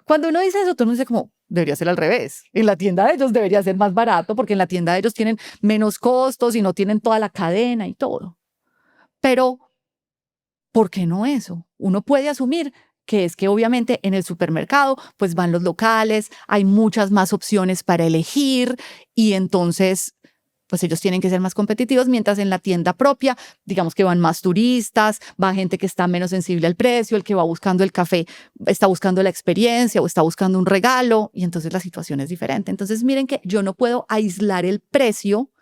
Cuando uno dice eso, todo el mundo dice como, debería ser al revés. En la tienda de ellos debería ser más barato porque en la tienda de ellos tienen menos costos y no tienen toda la cadena y todo. Pero, ¿por qué no eso? Uno puede asumir que es que obviamente en el supermercado pues van los locales, hay muchas más opciones para elegir y entonces pues ellos tienen que ser más competitivos, mientras en la tienda propia, digamos que van más turistas, va gente que está menos sensible al precio, el que va buscando el café está buscando la experiencia o está buscando un regalo y entonces la situación es diferente. Entonces miren que yo no puedo aislar el precio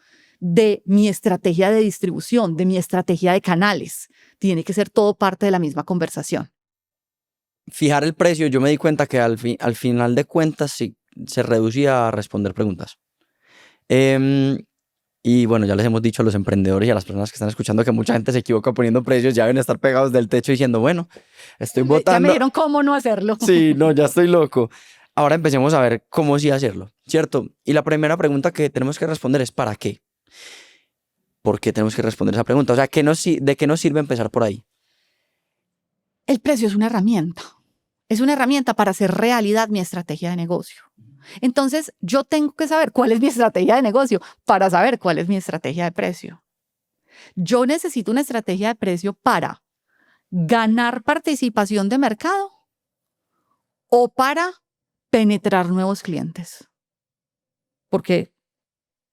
de mi estrategia de distribución, de mi estrategia de canales. Tiene que ser todo parte de la misma conversación. Fijar el precio, yo me di cuenta que al final de cuentas sí, se reducía a responder preguntas. Y bueno, ya les hemos dicho a los emprendedores y a las personas que están escuchando que mucha gente se equivoca poniendo precios, ya deben estar pegados del techo diciendo, bueno, estoy Ya botando. me dijeron cómo no hacerlo. Sí, no, ya estoy loco. Ahora empecemos a ver cómo sí hacerlo, ¿cierto? Y la primera pregunta que tenemos que responder es ¿para qué? ¿Por qué tenemos que responder esa pregunta? O sea, ¿de qué nos sirve empezar por ahí? El precio es una herramienta. Es una herramienta para hacer realidad mi estrategia de negocio. Entonces, yo tengo que saber cuál es mi estrategia de negocio para saber cuál es mi estrategia de precio. Yo necesito una estrategia de precio para ganar participación de mercado o para penetrar nuevos clientes. Porque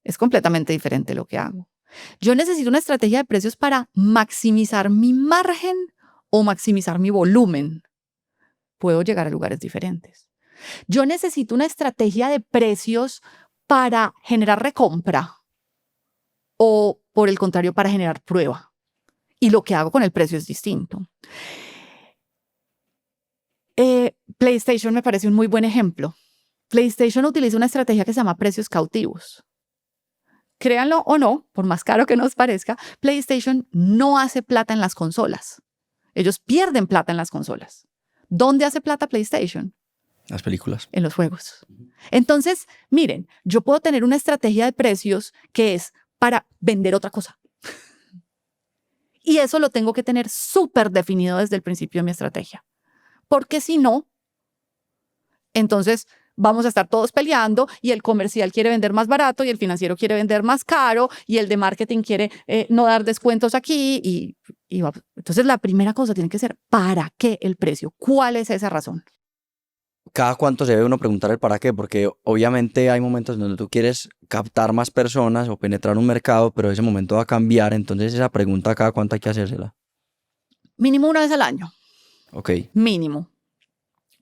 es completamente diferente lo que hago. Yo necesito una estrategia de precios para maximizar mi margen o maximizar mi volumen. Puedo llegar a lugares diferentes. Yo necesito una estrategia de precios para generar recompra o, por el contrario, para generar prueba. Y lo que hago con el precio es distinto. PlayStation me parece un muy buen ejemplo. PlayStation utiliza una estrategia que se llama precios cautivos. Créanlo o no, por más caro que nos parezca, PlayStation no hace plata en las consolas. Ellos pierden plata en las consolas. ¿Dónde hace plata PlayStation? Las películas. En los juegos. Entonces, miren, yo puedo tener una estrategia de precios que es para vender otra cosa. Y eso lo tengo que tener súper definido desde el principio de mi estrategia. Porque si no, entonces vamos a estar todos peleando y el comercial quiere vender más barato y el financiero quiere vender más caro y el de marketing quiere no dar descuentos aquí. Entonces la primera cosa tiene que ser, ¿para qué el precio? ¿Cuál es esa razón? ¿Cada cuánto se debe uno preguntar el para qué? Porque obviamente hay momentos donde tú quieres captar más personas o penetrar un mercado, pero ese momento va a cambiar, entonces esa pregunta cada cuánto hay que hacérsela. Mínimo una vez al año. Ok. Mínimo.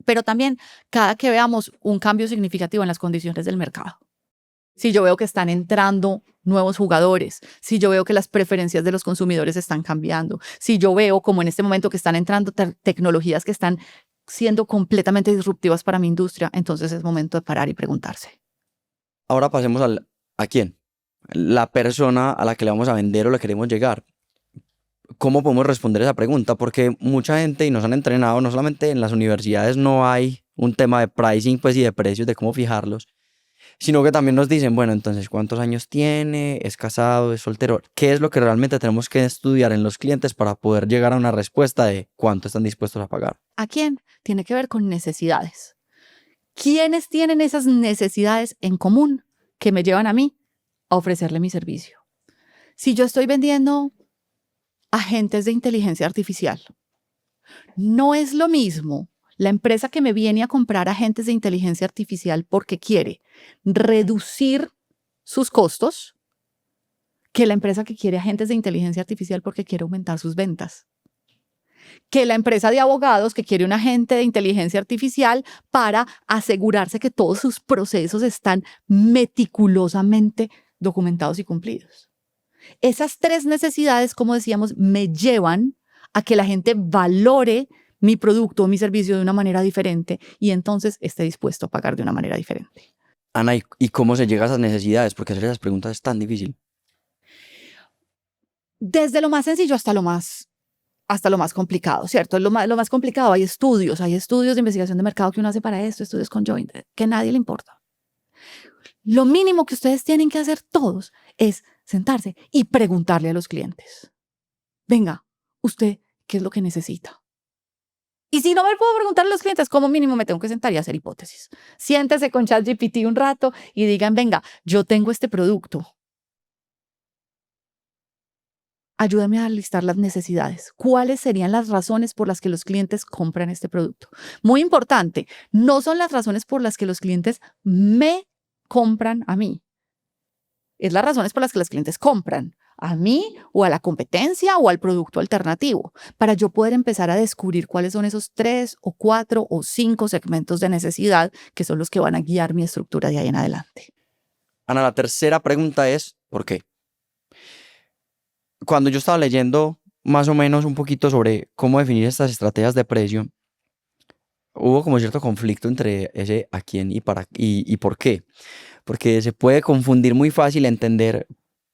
Pero también cada que veamos un cambio significativo en las condiciones del mercado. Si yo veo que están entrando nuevos jugadores, si yo veo que las preferencias de los consumidores están cambiando, si yo veo como en este momento que están entrando tecnologías que están siendo completamente disruptivas para mi industria, entonces es momento de parar y preguntarse. Ahora pasemos ¿a quién? La persona a la que le vamos a vender o le queremos llegar. ¿Cómo podemos responder esa pregunta? Porque mucha gente, y nos han entrenado, no solamente en las universidades no hay un tema de pricing pues, y de precios, de cómo fijarlos, sino que también nos dicen, bueno, entonces, ¿cuántos años tiene? ¿Es casado? ¿Es soltero? ¿Qué es lo que realmente tenemos que estudiar en los clientes para poder llegar a una respuesta de cuánto están dispuestos a pagar? ¿A quién? Tiene que ver con necesidades. ¿Quiénes tienen esas necesidades en común que me llevan a mí a ofrecerle mi servicio? Si yo estoy vendiendo agentes de inteligencia artificial, no es lo mismo la empresa que me viene a comprar agentes de inteligencia artificial porque quiere reducir sus costos que la empresa que quiere agentes de inteligencia artificial porque quiere aumentar sus ventas. Que la empresa de abogados que quiere un agente de inteligencia artificial para asegurarse que todos sus procesos están meticulosamente documentados y cumplidos. Esas tres necesidades, como decíamos, me llevan a que la gente valore mi producto o mi servicio de una manera diferente y entonces esté dispuesto a pagar de una manera diferente. Ana, ¿y cómo se llega a esas necesidades? Porque hacer esas preguntas es tan difícil. Desde lo más sencillo hasta lo más complicado, ¿cierto? Lo más complicado, hay estudios de investigación de mercado que uno hace para esto, estudios conjoint, que a nadie le importa. Lo mínimo que ustedes tienen que hacer todos es sentarse y preguntarle a los clientes. Venga, ¿usted qué es lo que necesita? Y si no me puedo preguntar a los clientes, como mínimo me tengo que sentar y hacer hipótesis. Siéntese con ChatGPT un rato y digan, venga, yo tengo este producto. Ayúdame a listar las necesidades. ¿Cuáles serían las razones por las que los clientes compran este producto? Muy importante, no son las razones por las que los clientes me compran a mí. Es las razones por las que los clientes compran a mí o a la competencia o al producto alternativo, para yo poder empezar a descubrir cuáles son esos 3 o 4 o 5 segmentos de necesidad que son los que van a guiar mi estructura de ahí en adelante. Ana, la tercera pregunta es ¿por qué? cuando yo estaba leyendo más o menos un poquito sobre cómo definir estas estrategias de precio, hubo como cierto conflicto entre ese a quién y por qué. Porque se puede confundir muy fácil entender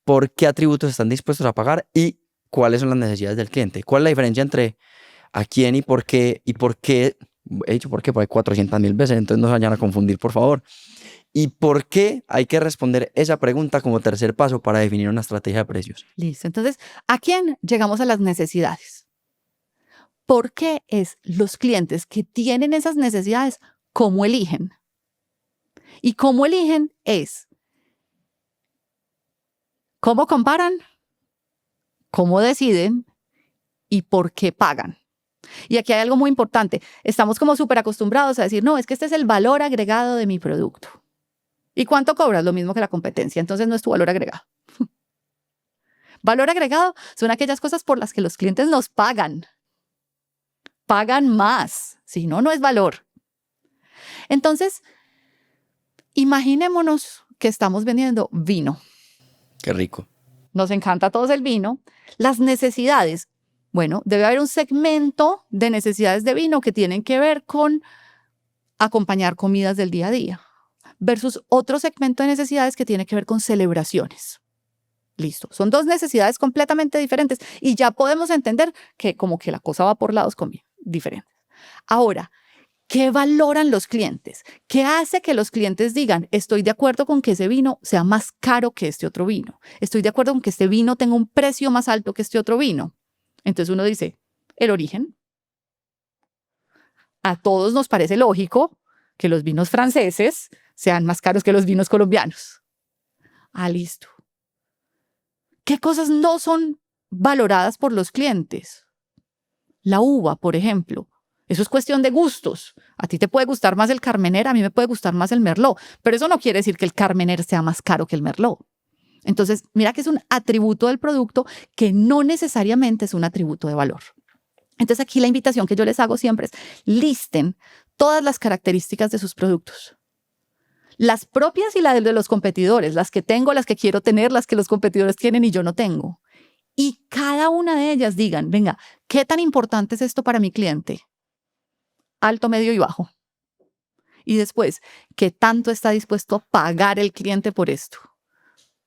por qué atributos están dispuestos a pagar y cuáles son las necesidades del cliente. ¿Cuál es la diferencia entre a quién y por qué? Y por qué, he dicho por qué, por ahí 400.000 veces, entonces no se vayan a confundir, por favor. ¿Y por qué hay que responder esa pregunta como tercer paso para definir una estrategia de precios? Listo. Entonces, ¿a quién llegamos a las necesidades? ¿Por qué es los clientes que tienen esas necesidades cómo eligen? Y cómo eligen es cómo comparan, cómo deciden y por qué pagan. Y aquí hay algo muy importante. Estamos como súper acostumbrados a decir, no, es que este es el valor agregado de mi producto. ¿Y cuánto cobras? Lo mismo que la competencia. Entonces no es tu valor agregado. Valor agregado son aquellas cosas por las que los clientes nos pagan. Pagan más. Si no, no es valor. Entonces, imaginémonos que estamos vendiendo vino. Qué rico. Nos encanta a todos el vino. Las necesidades. Bueno, debe haber un segmento de necesidades de vino que tienen que ver con acompañar comidas del día a día versus otro segmento de necesidades que tiene que ver con celebraciones. Listo. Son dos necesidades completamente diferentes y ya podemos entender que como que la cosa va por lados diferentes. Ahora, ¿qué valoran los clientes? ¿Qué hace que los clientes digan, estoy de acuerdo con que ese vino sea más caro que este otro vino? Estoy de acuerdo con que este vino tenga un precio más alto que este otro vino. Entonces uno dice, el origen. A todos nos parece lógico que los vinos franceses sean más caros que los vinos colombianos. Ah, listo. ¿Qué cosas no son valoradas por los clientes? La uva, por ejemplo. Eso es cuestión de gustos. A ti te puede gustar más el Carmener, a mí me puede gustar más el Merlot. Pero eso no quiere decir que el Carmener sea más caro que el Merlot. Entonces, mira que es un atributo del producto que no necesariamente es un atributo de valor. Entonces, aquí la invitación que yo les hago siempre es listen todas las características de sus productos. Las propias y las de los competidores, las que tengo, las que quiero tener, las que los competidores tienen y yo no tengo. Y cada una de ellas digan, venga, ¿qué tan importante es esto para mi cliente? Alto, medio y bajo. Y después, ¿qué tanto está dispuesto a pagar el cliente por esto?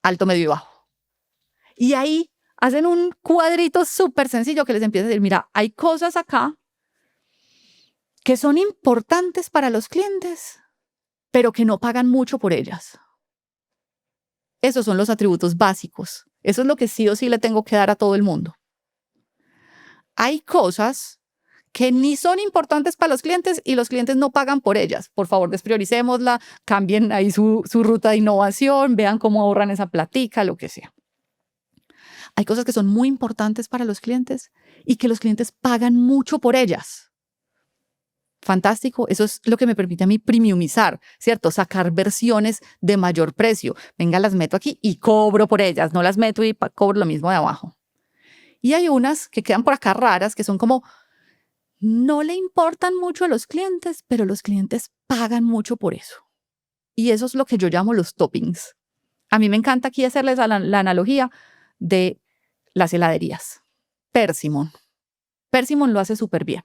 Alto, medio y bajo. Y ahí hacen un cuadrito súper sencillo que les empieza a decir, mira, hay cosas acá que son importantes para los clientes, pero que no pagan mucho por ellas. Esos son los atributos básicos. Eso es lo que sí o sí le tengo que dar a todo el mundo. Hay cosas que ni son importantes para los clientes y los clientes no pagan por ellas. Por favor, desprioricémosla, cambien ahí su ruta de innovación, vean cómo ahorran esa platica, lo que sea. Hay cosas que son muy importantes para los clientes y que los clientes pagan mucho por ellas. Fantástico, eso es lo que me permite a mí premiumizar, ¿cierto? Sacar versiones de mayor precio. Venga, las meto aquí y cobro por ellas, no las meto y cobro lo mismo de abajo. Y hay unas que quedan por acá raras, que son como, no le importan mucho a los clientes, pero los clientes pagan mucho por eso. Y eso es lo que yo llamo los toppings. A mí me encanta aquí hacerles la analogía de las heladerías. Persimmon. Persimmon lo hace súper bien.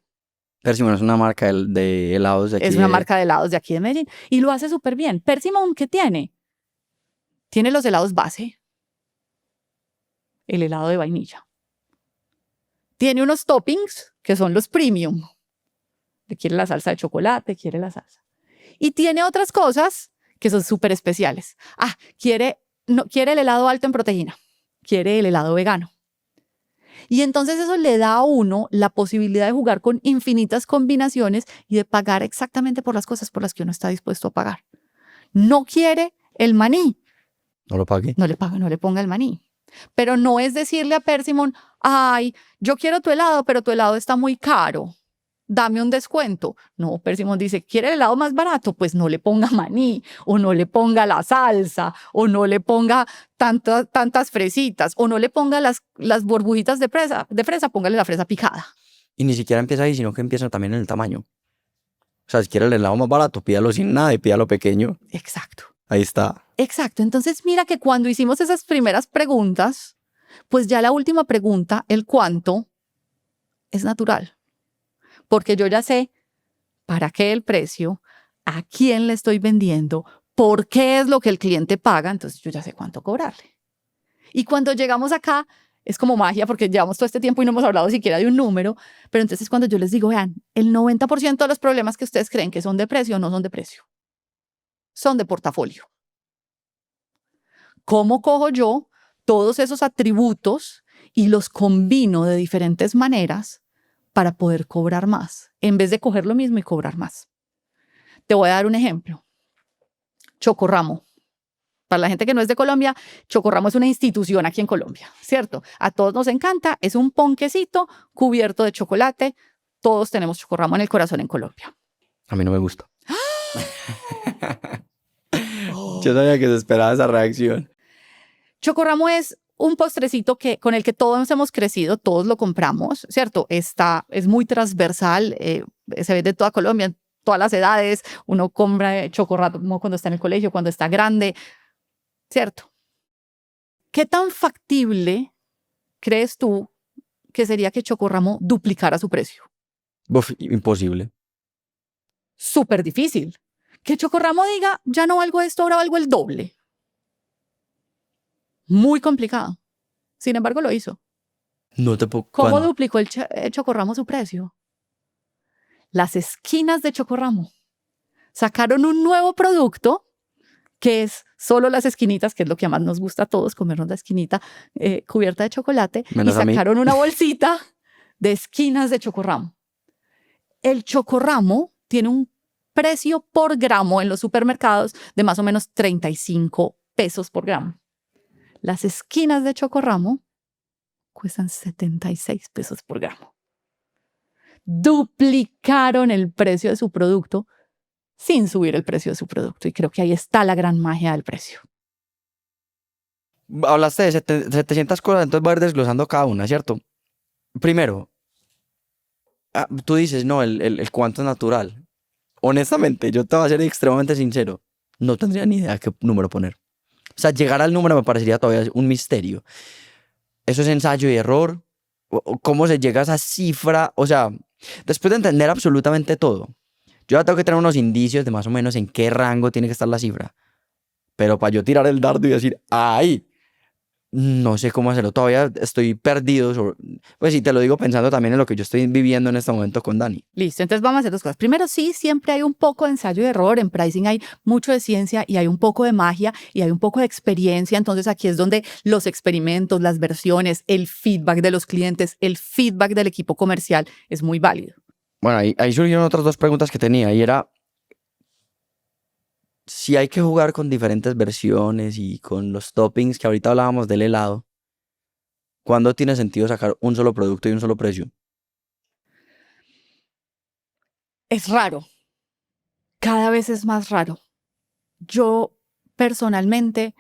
Persimmon es una marca de helados de aquí. Es una marca de helados de aquí de Medellín y lo hace súper bien. Persimmon, ¿qué tiene? Tiene los helados base, el helado de vainilla. Tiene unos toppings que son los premium. Le quiere la salsa de chocolate, quiere la salsa. Y tiene otras cosas que son súper especiales. Ah, quiere el helado alto en proteína, quiere el helado vegano. Y entonces eso le da a uno la posibilidad de jugar con infinitas combinaciones y de pagar exactamente por las cosas por las que uno está dispuesto a pagar. No quiere el maní. No lo pague. No le pague, no le ponga el maní. Pero no es decirle a Persimmon, ay, yo quiero tu helado, pero tu helado está muy caro. Dame un descuento. No, Persimmon dice, ¿quiere el helado más barato? Pues no le ponga maní, o no le ponga la salsa, o no le ponga tantas fresitas, o no le ponga las burbujitas de fresa, póngale la fresa picada. Y ni siquiera empieza ahí, sino que empieza también en el tamaño. O sea, si quiere el helado más barato, pídalo sin nada y pídalo pequeño. Exacto. Ahí está. Exacto. Entonces, mira que cuando hicimos esas primeras preguntas, Pues ya la última pregunta, el cuánto, es natural. Porque yo ya sé para qué el precio, a quién le estoy vendiendo, por qué es lo que el cliente paga, entonces yo ya sé cuánto cobrarle. Y cuando llegamos acá, es como magia porque llevamos todo este tiempo y no hemos hablado siquiera de un número, pero entonces cuando yo les digo, vean, el 90% de los problemas que ustedes creen que son de precio no son de precio, son de portafolio. ¿Cómo cojo yo todos esos atributos y los combino de diferentes maneras para poder cobrar más, en vez de coger lo mismo y cobrar más? Te voy a dar un ejemplo. Chocorramo. Para la gente que no es de Colombia, Chocorramo es una institución aquí en Colombia, ¿cierto? A todos nos encanta, es un ponquecito cubierto de chocolate. Todos tenemos Chocorramo en el corazón en Colombia. A mí no me gusta. Yo sabía que se esperaba esa reacción. Chocorramo es un postrecito con el que todos hemos crecido, todos lo compramos, ¿cierto? Es muy transversal, se ve de toda Colombia, en todas las edades. Uno compra Chocorramo cuando está en el colegio, cuando está grande, ¿cierto? ¿Qué tan factible crees tú que sería que Chocorramo duplicara su precio? Uf, imposible. Súper difícil. Que Chocorramo diga, ya no valgo esto, ahora valgo el doble. Muy complicado. Sin embargo, lo hizo. No te puedo... ¿Cómo ¿Cuándo? duplicó el Chocorramo su precio? Las esquinas de Chocorramo sacaron un nuevo producto que es solo las esquinitas, que es lo que más nos gusta a todos, comernos la esquinita cubierta de chocolate, Menos y a mí. sacaron una bolsita de esquinas de Chocorramo. El Chocorramo tiene un precio por gramo en los supermercados de más o menos 35 pesos por gramo. Las esquinas de Chocorramo cuestan 76 pesos por gramo. Duplicaron el precio de su producto sin subir el precio de su producto. Y creo que ahí está la gran magia del precio. Hablaste de 700 cosas, entonces voy a ir desglosando cada una, ¿cierto? Primero, tú dices, no, el cuánto es natural. Honestamente, yo te voy a ser extremadamente sincero. No tendría ni idea qué número poner. O sea, llegar al número me parecería todavía un misterio. Eso es ensayo y error. ¿Cómo se llega a esa cifra? O sea, después de entender absolutamente todo, yo ya tengo que tener unos indicios de más o menos en qué rango tiene que estar la cifra. Pero para yo tirar el dardo y decir, ¡ay! No sé cómo hacerlo. Todavía estoy perdido. Pues sí, te lo digo pensando también en lo que yo estoy viviendo en este momento con Dani. Listo, entonces vamos a hacer dos cosas. Primero, sí, siempre hay un poco de ensayo y error. En pricing hay mucho de ciencia y hay un poco de magia y hay un poco de experiencia. Entonces aquí es donde los experimentos, las versiones, el feedback de los clientes, el feedback del equipo comercial es muy válido. Bueno, ahí surgieron otras dos preguntas que tenía y era si hay que jugar con diferentes versiones y con los toppings que ahorita hablábamos del helado, ¿cuándo tiene sentido sacar un solo producto y un solo precio? Es raro. Cada vez es más raro. Yo personalmente,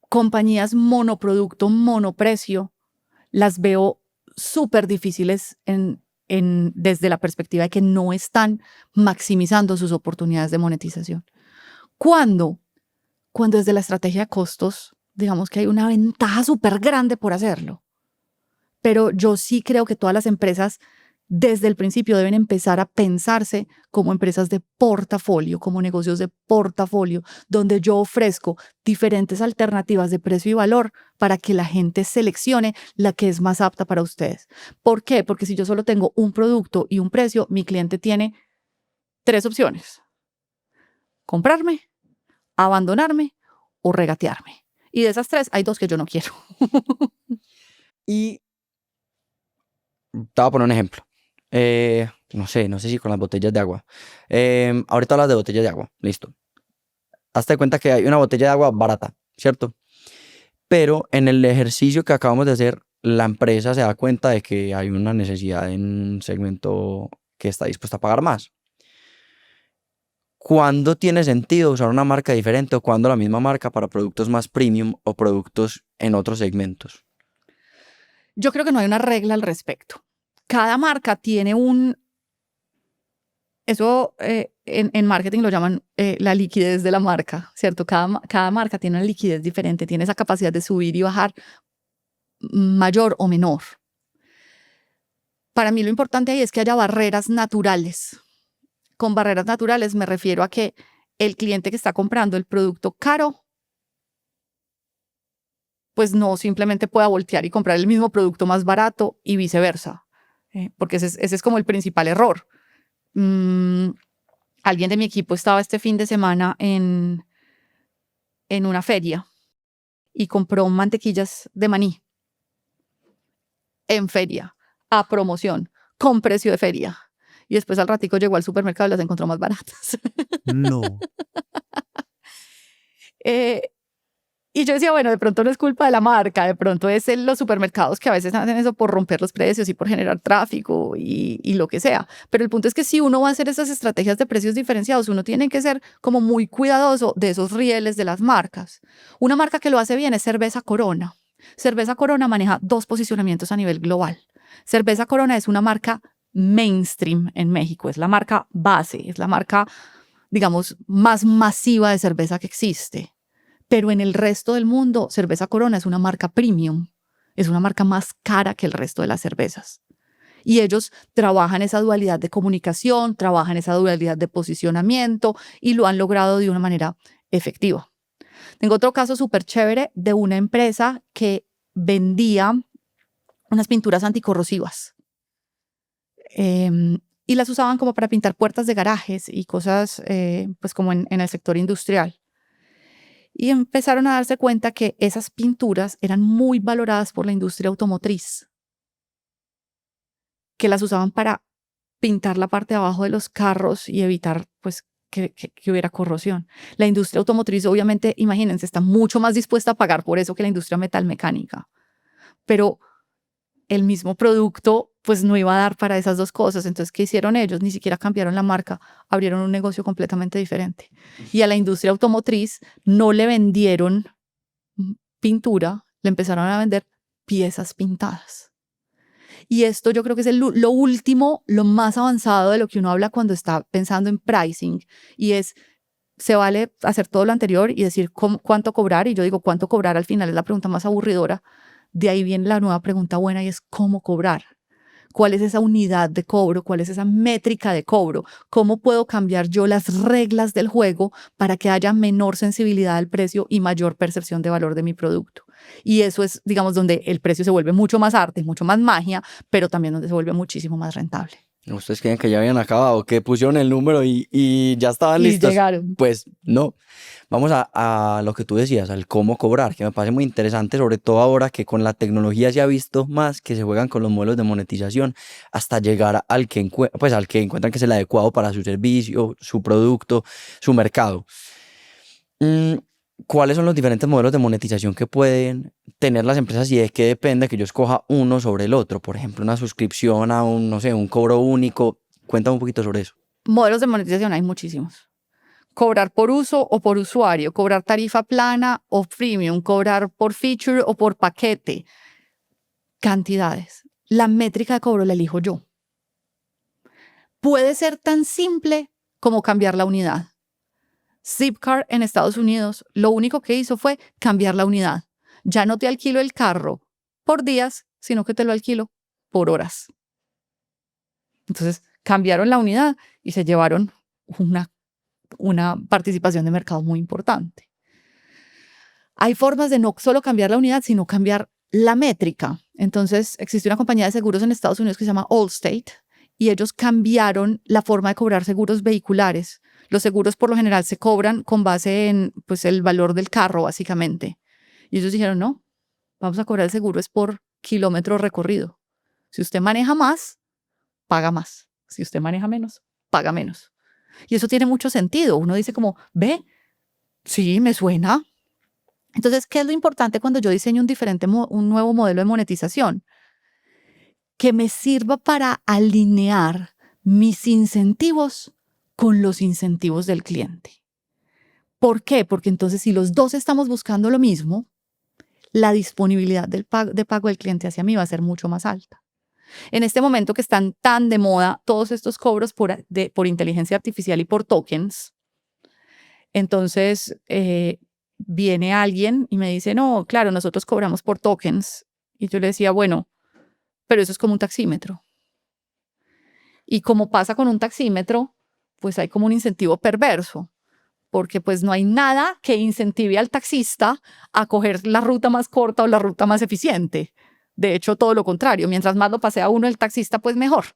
compañías monoproducto, monoprecio, las veo súper difíciles desde la perspectiva de que no están maximizando sus oportunidades de monetización. ¿Cuándo? Cuando desde la estrategia de costos, digamos que hay una ventaja súper grande por hacerlo. Pero yo sí creo que todas las empresas desde el principio deben empezar a pensarse como empresas de portafolio, como negocios de portafolio, donde yo ofrezco diferentes alternativas de precio y valor para que la gente seleccione la que es más apta para ustedes. ¿Por qué? Porque si yo solo tengo un producto y un precio, mi cliente tiene 3 opciones: comprarme, abandonarme o regatearme. Y de esas 3 hay 2 que yo no quiero. Y te voy a poner un ejemplo. No sé si con las botellas de agua. Ahorita hablas de botellas de agua, listo. Hazte de cuenta que hay una botella de agua barata, ¿cierto? Pero en el ejercicio que acabamos de hacer, la empresa se da cuenta de que hay una necesidad en un segmento que está dispuesta a pagar más. ¿Cuándo tiene sentido usar una marca diferente o cuándo la misma marca para productos más premium o productos en otros segmentos? Yo creo que no hay una regla al respecto. Cada marca tiene eso en marketing lo llaman la liquidez de la marca, ¿cierto? Cada marca tiene una liquidez diferente, tiene esa capacidad de subir y bajar mayor o menor. Para mí lo importante ahí es que haya barreras naturales. Con barreras naturales me refiero a que el cliente que está comprando el producto caro, pues no simplemente pueda voltear y comprar el mismo producto más barato y viceversa, porque ese es como el principal error. Alguien de mi equipo estaba este fin de semana en una feria y compró mantequillas de maní en feria, a promoción, con precio de feria. Y después al ratico llegó al supermercado y las encontró más baratas. No. Y yo decía, bueno, de pronto no es culpa de la marca, de pronto es los supermercados que a veces hacen eso por romper los precios y por generar tráfico y lo que sea. Pero el punto es que si uno va a hacer esas estrategias de precios diferenciados, uno tiene que ser como muy cuidadoso de esos rieles de las marcas. Una marca que lo hace bien es Cerveza Corona. Cerveza Corona maneja 2 posicionamientos a nivel global. Cerveza Corona es una marca mainstream en México, es la marca base, es la marca, digamos, más masiva de cerveza que existe. Pero en el resto del mundo, Cerveza Corona es una marca premium, es una marca más cara que el resto de las cervezas. Y ellos trabajan esa dualidad de comunicación, trabajan esa dualidad de posicionamiento y lo han logrado de una manera efectiva. Tengo otro caso súper chévere de una empresa que vendía unas pinturas anticorrosivas. Y las usaban como para pintar puertas de garajes y cosas pues como en el sector industrial. Y empezaron a darse cuenta que esas pinturas eran muy valoradas por la industria automotriz, que las usaban para pintar la parte de abajo de los carros y evitar pues que hubiera corrosión. La industria automotriz, obviamente, imagínense, está mucho más dispuesta a pagar por eso que la industria metalmecánica. Pero el mismo producto pues no iba a dar para esas dos cosas. Entonces, ¿qué hicieron ellos? Ni siquiera cambiaron la marca, abrieron un negocio completamente diferente. Y a la industria automotriz no le vendieron pintura, le empezaron a vender piezas pintadas. Y esto yo creo que es lo último, lo más avanzado de lo que uno habla cuando está pensando en pricing. Y es, se vale hacer todo lo anterior y decir cuánto cobrar. Y yo digo, ¿cuánto cobrar? Al final es la pregunta más aburridora. De ahí viene la nueva pregunta buena y es ¿cómo cobrar? ¿Cuál es esa unidad de cobro? ¿Cuál es esa métrica de cobro? ¿Cómo puedo cambiar yo las reglas del juego para que haya menor sensibilidad al precio y mayor percepción de valor de mi producto? Y eso es, digamos, donde el precio se vuelve mucho más arte, mucho más magia, pero también donde se vuelve muchísimo más rentable. ¿Ustedes creen que ya habían acabado? ¿Que pusieron el número y ya estaban Y listos? llegaron. Pues no. Vamos a lo que tú decías, al cómo cobrar, que me parece muy interesante, sobre todo ahora que con la tecnología se ha visto más que se juegan con los modelos de monetización hasta llegar al que encuentran que es el adecuado para su servicio, su producto, su mercado. ¿Cuáles son los diferentes modelos de monetización que pueden tener las empresas y de qué depende que yo escoja uno sobre el otro? Por ejemplo, una suscripción a un, no sé, un cobro único. Cuéntame un poquito sobre eso. Modelos de monetización hay muchísimos. Cobrar por uso o por usuario, cobrar tarifa plana o freemium, cobrar por feature o por paquete. Cantidades. La métrica de cobro la elijo yo. Puede ser tan simple como cambiar la unidad. Zipcar en Estados Unidos lo único que hizo fue cambiar la unidad. Ya no te alquilo el carro por días, sino que te lo alquilo por horas. Entonces cambiaron la unidad y se llevaron una participación de mercado muy importante. Hay formas de no solo cambiar la unidad, sino cambiar la métrica. Entonces existe una compañía de seguros en Estados Unidos que se llama Allstate y ellos cambiaron la forma de cobrar seguros vehiculares. Los seguros por lo general se cobran con base en pues, el valor del carro, básicamente. Y ellos dijeron, no, vamos a cobrar el seguro es por kilómetro recorrido. Si usted maneja más, paga más. Si usted maneja menos, paga menos. Y eso tiene mucho sentido. Uno dice como, ve, sí, me suena. Entonces, ¿qué es lo importante cuando yo diseño un nuevo modelo de monetización? Que me sirva para alinear mis incentivos con los incentivos del cliente. ¿Por qué? Porque entonces si los dos estamos buscando lo mismo, la disponibilidad de pago del cliente hacia mí va a ser mucho más alta. En este momento que están tan de moda todos estos cobros por inteligencia artificial y por tokens, entonces viene alguien y me dice, no, claro, nosotros cobramos por tokens Y yo le decía, bueno, pero eso es como un taxímetro. Y como pasa con un taxímetro, pues hay como un incentivo perverso, porque pues no hay nada que incentive al taxista a coger la ruta más corta o la ruta más eficiente. De hecho, todo lo contrario, mientras más lo pasea uno el taxista, pues mejor.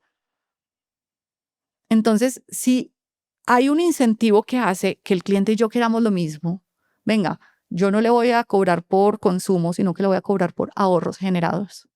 Entonces, si hay un incentivo que hace que el cliente y yo queramos lo mismo, venga, yo no le voy a cobrar por consumo, sino que le voy a cobrar por ahorros generados.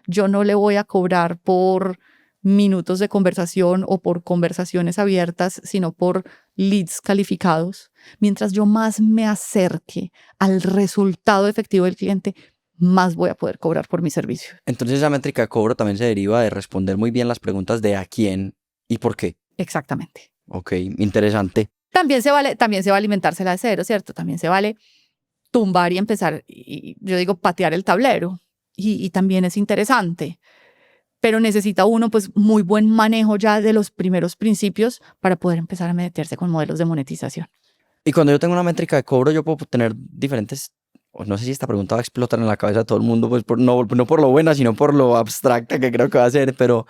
Yo no le voy a cobrar por minutos de conversación o por conversaciones abiertas, sino por leads calificados. Mientras yo más me acerque al resultado efectivo del cliente, más voy a poder cobrar por mi servicio. Entonces esa métrica de cobro también se deriva de responder muy bien las preguntas de a quién y por qué. Exactamente. Ok, interesante. También se vale alimentársela de cero, ¿cierto? También se vale tumbar y empezar, y yo digo, patear el tablero. Y también es interesante. Pero necesita uno, pues, muy buen manejo ya de los primeros principios para poder empezar a meterse con modelos de monetización. Y cuando yo tengo una métrica de cobro, yo puedo tener diferentes, o no sé si esta pregunta va a explotar en la cabeza de todo el mundo, pues no por lo buena, sino por lo abstracta que creo que va a ser, pero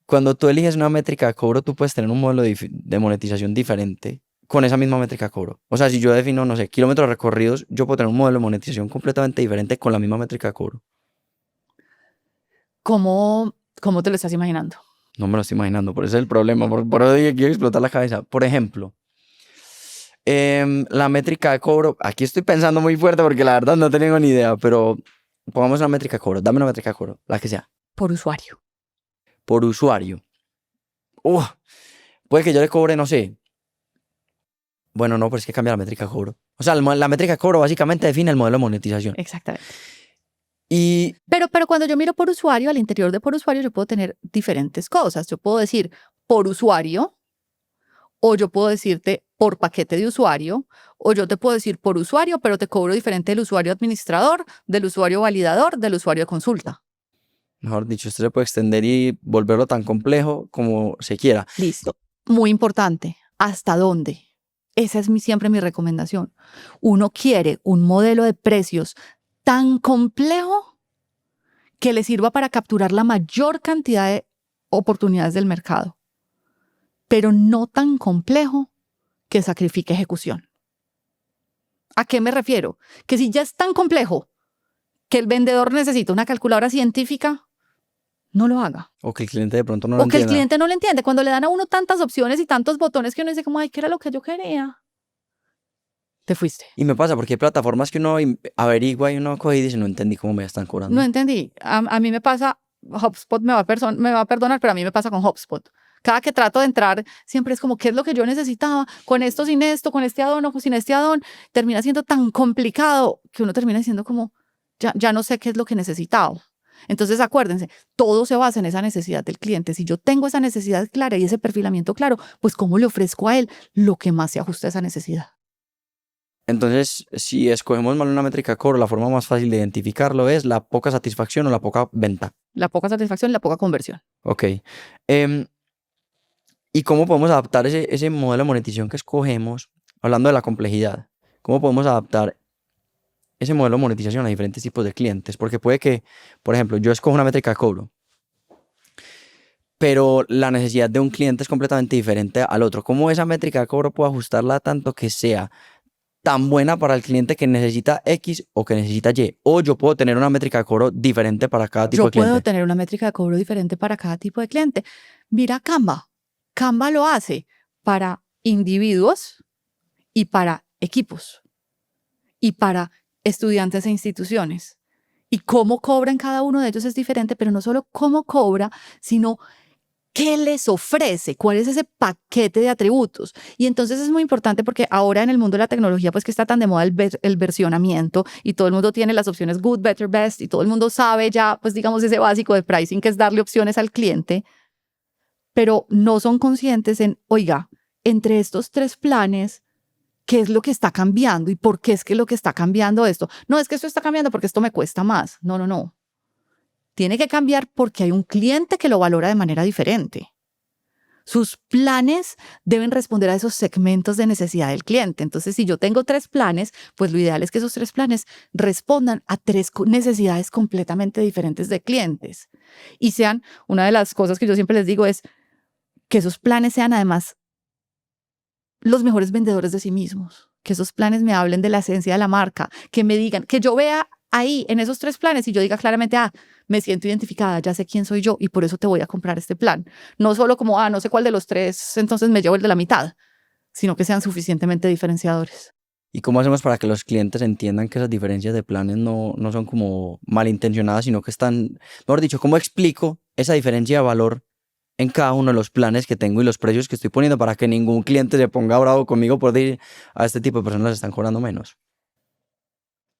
cuando tú eliges una métrica de cobro, tú puedes tener un modelo de monetización diferente con esa misma métrica de cobro. O sea, si yo defino, no sé, kilómetros recorridos, yo puedo tener un modelo de monetización completamente diferente con la misma métrica de cobro. ¿Cómo te lo estás imaginando? No me lo estoy imaginando, por eso es el problema, por eso dije que quiero explotar la cabeza. Por ejemplo, la métrica de cobro, aquí estoy pensando muy fuerte porque la verdad no tengo ni idea, pero pongamos una métrica de cobro, dame una métrica de cobro, la que sea. Por usuario. Por usuario. Puede que yo le cobre, no sé. Bueno, no, pero es que cambia la métrica de cobro. O sea, la métrica de cobro básicamente define el modelo de monetización. Exactamente. Y Pero cuando yo miro por usuario, al interior de por usuario, yo puedo tener diferentes cosas. Yo puedo decir por usuario, o yo puedo decirte por paquete de usuario, o yo te puedo decir por usuario, pero te cobro diferente del usuario administrador, del usuario validador, del usuario de consulta. mejor dicho, usted se puede extender y volverlo tan complejo como se quiera. Listo. Muy importante. ¿Hasta dónde? Esa es siempre mi recomendación. Uno quiere un modelo de precios tan complejo que le sirva para capturar la mayor cantidad de oportunidades del mercado, pero no tan complejo que sacrifique ejecución. ¿A qué me refiero? Que si ya es tan complejo que el vendedor necesita una calculadora científica, no lo haga. O que el cliente de pronto no lo O que el entienda. cliente no lo entiende. Cuando le dan a uno tantas opciones y tantos botones que uno dice como, ay, ¿qué era lo que yo quería? Te fuiste. Y me pasa porque hay plataformas que uno averigua y uno coge y dice, no entendí cómo me están cobrando. No entendí. A mí me pasa, HubSpot me va a perdonar, pero a mí me pasa con HubSpot. Cada que trato de entrar, siempre es como, ¿qué es lo que yo necesitaba? Con esto, sin esto, con este addon o sin este addon. Termina siendo tan complicado que uno termina diciendo como, ya no sé qué es lo que necesitaba. Entonces, acuérdense, todo se basa en esa necesidad del cliente. Si yo tengo esa necesidad clara y ese perfilamiento claro, pues ¿cómo le ofrezco a él lo que más se ajusta a esa necesidad? Entonces, si escogemos mal una métrica de cobro, la forma más fácil de identificarlo es la poca satisfacción o la poca venta. La poca satisfacción y la poca conversión. Ok. ¿Y cómo podemos adaptar ese modelo de monetización que escogemos, hablando de la complejidad? ¿Cómo podemos adaptar ese modelo de monetización a diferentes tipos de clientes? Porque puede que, por ejemplo, yo escojo una métrica de cobro, pero la necesidad de un cliente es completamente diferente al otro. ¿Cómo esa métrica de cobro puedo ajustarla tanto que sea tan buena para el cliente que necesita X o que necesita Y? O yo puedo tener una métrica de cobro diferente para cada tipo de cliente. Yo puedo tener una métrica de cobro diferente para cada tipo de cliente. Mira Canva. Canva lo hace para individuos y para equipos y para estudiantes e instituciones. Y cómo cobran cada uno de ellos es diferente, pero no solo cómo cobra, sino qué les ofrece, cuál es ese paquete de atributos. Y entonces es muy importante porque ahora en el mundo de la tecnología, pues que está tan de moda el versionamiento y todo el mundo tiene las opciones good, better, best y todo el mundo sabe ya, pues digamos, ese básico de pricing que es darle opciones al cliente, pero no son conscientes en, oiga, entre estos 3 planes, ¿qué es lo que está cambiando y por qué es que lo que está cambiando esto? No es que esto está cambiando porque esto me cuesta más. No. Tiene que cambiar porque hay un cliente que lo valora de manera diferente. Sus planes deben responder a esos segmentos de necesidad del cliente. Entonces, si yo tengo 3 planes, pues lo ideal es que esos 3 planes respondan a 3 necesidades completamente diferentes de clientes. Y sean, una de las cosas que yo siempre les digo es que esos planes sean además los mejores vendedores de sí mismos. Que esos planes me hablen de la esencia de la marca, que me digan, que yo vea ahí en esos 3 planes y yo diga claramente, me siento identificada, ya sé quién soy yo y por eso te voy a comprar este plan. No solo como, no sé cuál de los 3, entonces me llevo el de la mitad, sino que sean suficientemente diferenciadores. ¿Y cómo hacemos para que los clientes entiendan que esas diferencias de planes no son como malintencionadas, sino que están, mejor dicho, cómo explico esa diferencia de valor en cada uno de los planes que tengo y los precios que estoy poniendo para que ningún cliente se ponga bravo conmigo por decir a este tipo de personas les están cobrando menos?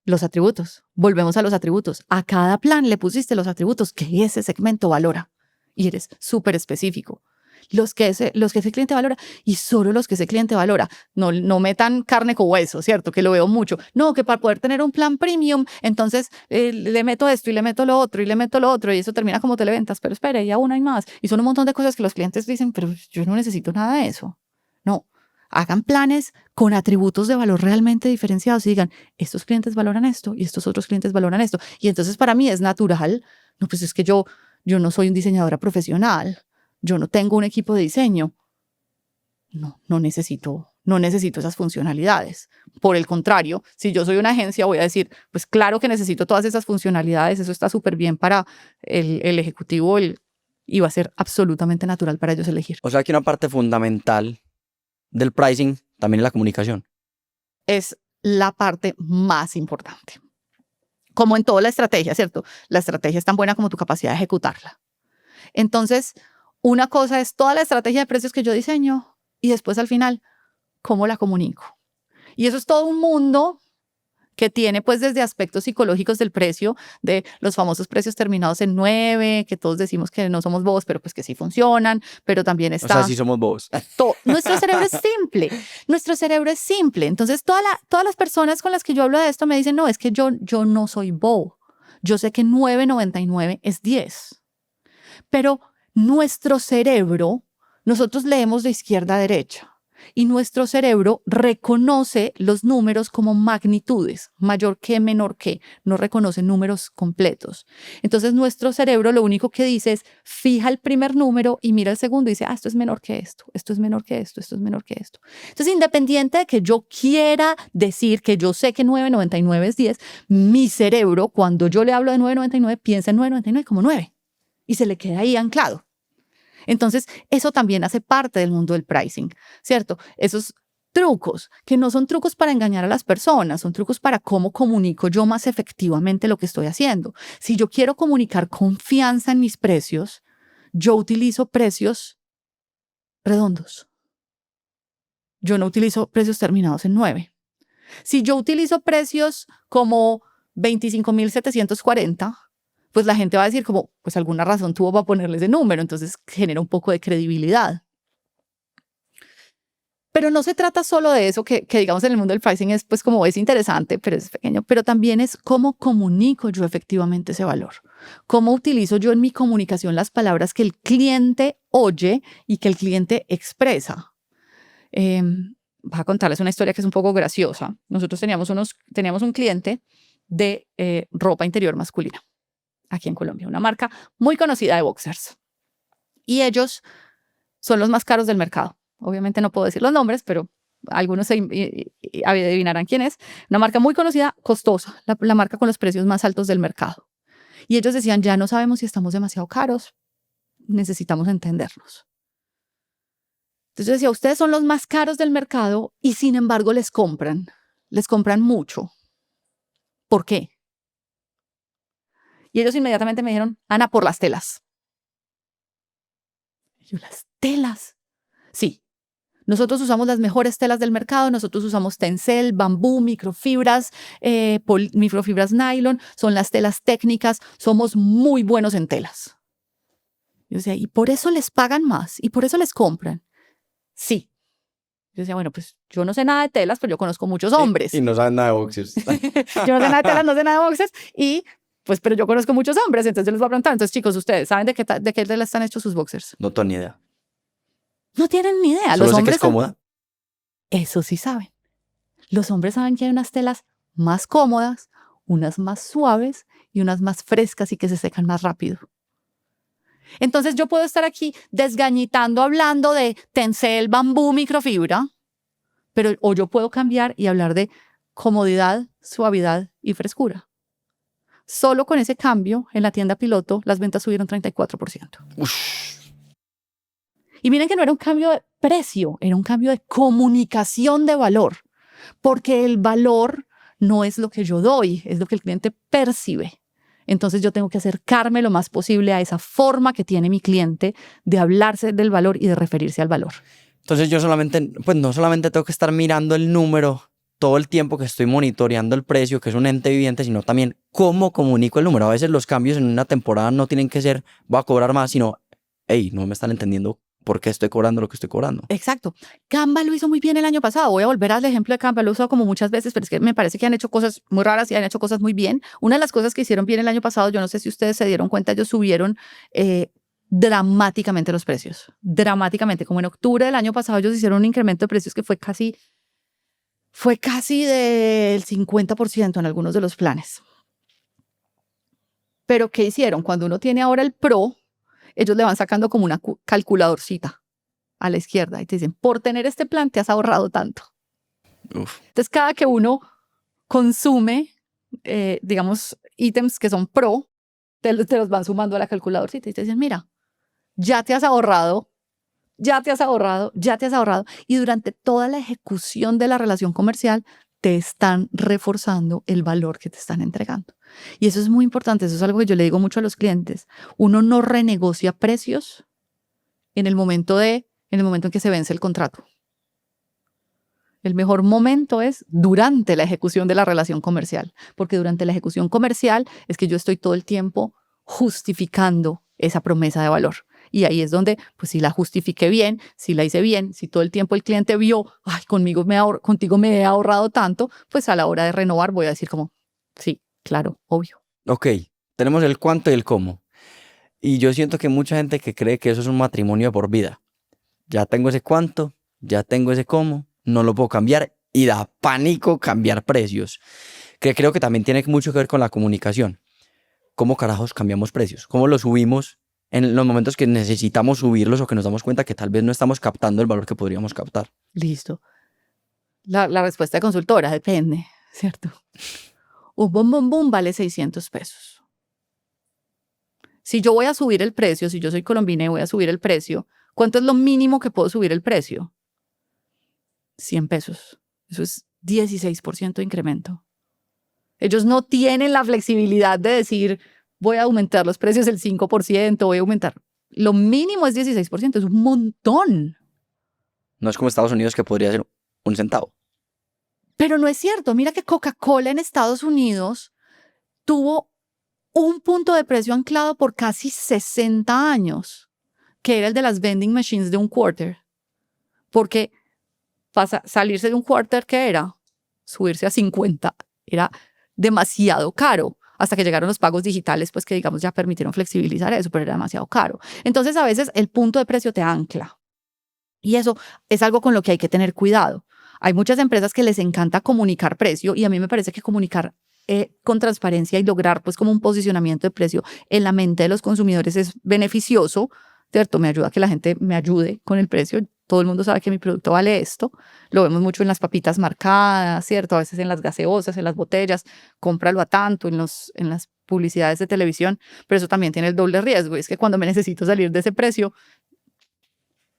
Los atributos. Volvemos a los atributos. A cada plan le pusiste los atributos que ese segmento valora. Y eres súper específico. Los que ese cliente valora y solo los que ese cliente valora. No metan carne con hueso, ¿cierto? Que lo veo mucho. No, que para poder tener un plan premium, entonces le meto esto y le meto lo otro y le meto lo otro y eso termina como televentas. Pero espere, y aún hay más. Y son un montón de cosas que los clientes dicen, pero yo no necesito nada de eso. No. Hagan planes con atributos de valor realmente diferenciados y digan, estos clientes valoran esto y estos otros clientes valoran esto. Y entonces para mí es natural, no, pues es que yo no soy un diseñadora profesional, yo no tengo un equipo de diseño. No necesito esas funcionalidades. Por el contrario, si yo soy una agencia, voy a decir, pues claro que necesito todas esas funcionalidades, eso está súper bien para el ejecutivo y va a ser absolutamente natural para ellos elegir. O sea que una parte fundamental del pricing también es la comunicación. Es la parte más importante. Como en toda la estrategia, ¿cierto? La estrategia es tan buena como tu capacidad de ejecutarla. Entonces, una cosa es toda la estrategia de precios que yo diseño y después al final, ¿cómo la comunico? Y eso es todo un mundo que tiene pues desde aspectos psicológicos del precio, de los famosos precios terminados en 9, que todos decimos que no somos bobos, pero pues que sí funcionan, pero también está... O sea, sí somos bobos. Nuestro cerebro es simple, Entonces todas las personas con las que yo hablo de esto me dicen, no, es que yo no soy bobo, yo sé que 9.99 es 10, pero nuestro cerebro, nosotros leemos de izquierda a derecha. Y nuestro cerebro reconoce los números como magnitudes, mayor que, menor que, no reconoce números completos. Entonces nuestro cerebro lo único que dice es, fija el primer número y mira el segundo y dice, esto es menor que esto, esto es menor que esto, esto es menor que esto. Entonces, independiente de que yo quiera decir que yo sé que 9.99 es 10, mi cerebro, cuando yo le hablo de 9.99, piensa en 9.99 como 9 y se le queda ahí anclado. Entonces, eso también hace parte del mundo del pricing, ¿cierto? Esos trucos, que no son trucos para engañar a las personas, son trucos para cómo comunico yo más efectivamente lo que estoy haciendo. Si yo quiero comunicar confianza en mis precios, yo utilizo precios redondos. Yo no utilizo precios terminados en 9. Si yo utilizo precios como 25.740, pues la gente va a decir como, pues alguna razón tuvo para ponerle ese número, entonces genera un poco de credibilidad. Pero no se trata solo de eso, que digamos en el mundo del pricing es pues como es interesante, pero es pequeño, pero también es cómo comunico yo efectivamente ese valor. Cómo utilizo yo en mi comunicación las palabras que el cliente oye y que el cliente expresa. Voy a contarles una historia que es un poco graciosa. Nosotros teníamos un cliente de ropa interior masculina aquí en Colombia, una marca muy conocida de boxers. Y ellos son los más caros del mercado. Obviamente no puedo decir los nombres, pero algunos adivinarán quién es. Una marca muy conocida, costosa, la marca con los precios más altos del mercado. Y ellos decían, ya no sabemos si estamos demasiado caros, necesitamos entendernos. Entonces yo decía, ustedes son los más caros del mercado y sin embargo les compran mucho. ¿Por qué? Y ellos inmediatamente me dijeron, Ana, por las telas. Y yo, ¿las telas? Sí. Nosotros usamos las mejores telas del mercado, nosotros usamos tencel, bambú, microfibras, microfibras nylon, son las telas técnicas, somos muy buenos en telas. Yo decía, ¿y por eso les pagan más? ¿Y por eso les compran? Sí. Yo decía, bueno, pues yo no sé nada de telas, pero yo conozco muchos hombres. Y no saben nada de boxers. Yo no sé nada de telas, no sé nada de boxers, pues, pero yo conozco muchos hombres, entonces yo les voy a preguntar, entonces chicos, ¿ustedes saben de qué telas están hechos sus boxers? No tengo ni idea. No tienen ni idea. Solo Los sé que hombres es cómoda. eso sí saben. Los hombres saben que hay unas telas más cómodas, unas más suaves y unas más frescas y que se secan más rápido. Entonces yo puedo estar aquí desgañitando hablando de Tencel, bambú, microfibra, pero o yo puedo cambiar y hablar de comodidad, suavidad y frescura. Solo con ese cambio en la tienda piloto las ventas subieron 34%. Ush. Y miren que no era un cambio de precio, era un cambio de comunicación de valor, porque el valor no es lo que yo doy, es lo que el cliente percibe. Entonces yo tengo que acercarme lo más posible a esa forma que tiene mi cliente de hablarse del valor y de referirse al valor. Entonces yo solamente, pues no solamente tengo que estar mirando el número todo el tiempo que estoy monitoreando el precio, que es un ente viviente, sino también cómo comunico el número. A veces los cambios en una temporada no tienen que ser, voy a cobrar más, sino, hey, no me están entendiendo por qué estoy cobrando lo que estoy cobrando. Exacto. Canva lo hizo muy bien el año pasado. Voy a volver al ejemplo de Canva. Lo he usado como muchas veces, pero es que me parece que han hecho cosas muy raras y han hecho cosas muy bien. Una de las cosas que hicieron bien el año pasado, yo no sé si ustedes se dieron cuenta, ellos subieron dramáticamente los precios. Dramáticamente. Como en octubre del año pasado ellos hicieron un incremento de precios que fue casi del 50% en algunos de los planes. Pero ¿qué hicieron? Cuando uno tiene ahora el Pro, ellos le van sacando como una calculadorcita a la izquierda y te dicen, por tener este plan te has ahorrado tanto. Uf. Entonces, cada que uno consume, digamos, ítems que son Pro, te los van sumando a la calculadorcita y te dicen, mira, ya te has ahorrado, ya te has ahorrado, ya te has ahorrado. Y durante toda la ejecución de la relación comercial, te están reforzando el valor que te están entregando. Y eso es muy importante, eso es algo que yo le digo mucho a los clientes. Uno no renegocia precios en el momento en que se vence el contrato. El mejor momento es durante la ejecución de la relación comercial, porque durante la ejecución comercial es que yo estoy todo el tiempo justificando esa promesa de valor. Y ahí es donde, pues si la justifiqué bien, si la hice bien, si todo el tiempo el cliente vio, ay, contigo me he ahorrado tanto, pues a la hora de renovar voy a decir como, sí, claro, obvio. Ok, tenemos el cuánto y el cómo. Y yo siento que mucha gente que cree que eso es un matrimonio de por vida. Ya tengo ese cuánto, ya tengo ese cómo, no lo puedo cambiar y da pánico cambiar precios. Que creo que también tiene mucho que ver con la comunicación. ¿Cómo carajos cambiamos precios? ¿Cómo los subimos en los momentos que necesitamos subirlos o que nos damos cuenta que tal vez no estamos captando el valor que podríamos captar? Listo. La respuesta de consultora depende, ¿cierto? Un bombón vale 600 pesos. Si yo voy a subir el precio, si yo soy colombina y voy a subir el precio, ¿cuánto es lo mínimo que puedo subir el precio? 100 pesos. Eso es 16% de incremento. Ellos no tienen la flexibilidad de decir, voy a aumentar los precios el 5%, voy a aumentar. Lo mínimo es 16%, es un montón. No es como Estados Unidos que podría ser un centavo. Pero no es cierto. Mira que Coca-Cola en Estados Unidos tuvo un punto de precio anclado por casi 60 años, que era el de las vending machines de un quarter. Porque salirse de un quarter, ¿qué era? Subirse a 50. Era demasiado caro. Hasta que llegaron los pagos digitales, pues que digamos ya permitieron flexibilizar eso, pero era demasiado caro. Entonces a veces el punto de precio te ancla. Y eso es algo con lo que hay que tener cuidado. Hay muchas empresas que les encanta comunicar precio y a mí me parece que comunicar con transparencia y lograr pues como un posicionamiento de precio en la mente de los consumidores es beneficioso, ¿cierto? Me ayuda a que la gente me ayude con el precio. Todo el mundo sabe que mi producto vale esto. Lo vemos mucho en las papitas marcadas, ¿cierto? A veces en las gaseosas, en las botellas, cómpralo a tanto, en las publicidades de televisión, pero eso también tiene el doble riesgo. Y es que cuando me necesito salir de ese precio,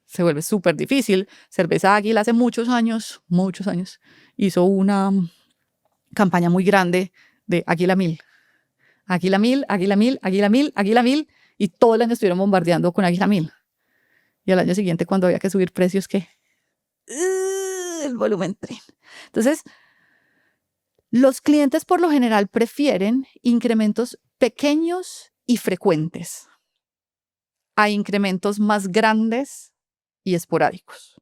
se vuelve súper difícil. Cerveza Águila hace muchos años, hizo una campaña muy grande de Águila 1000. Águila 1000, Águila 1000, Águila 1000, Águila 1000, y todo el año estuvieron bombardeando con Águila 1000. Y al año siguiente, cuando había que subir precios, ¿qué? El volumen tren. Entonces, los clientes por lo general prefieren incrementos pequeños y frecuentes a incrementos más grandes y esporádicos.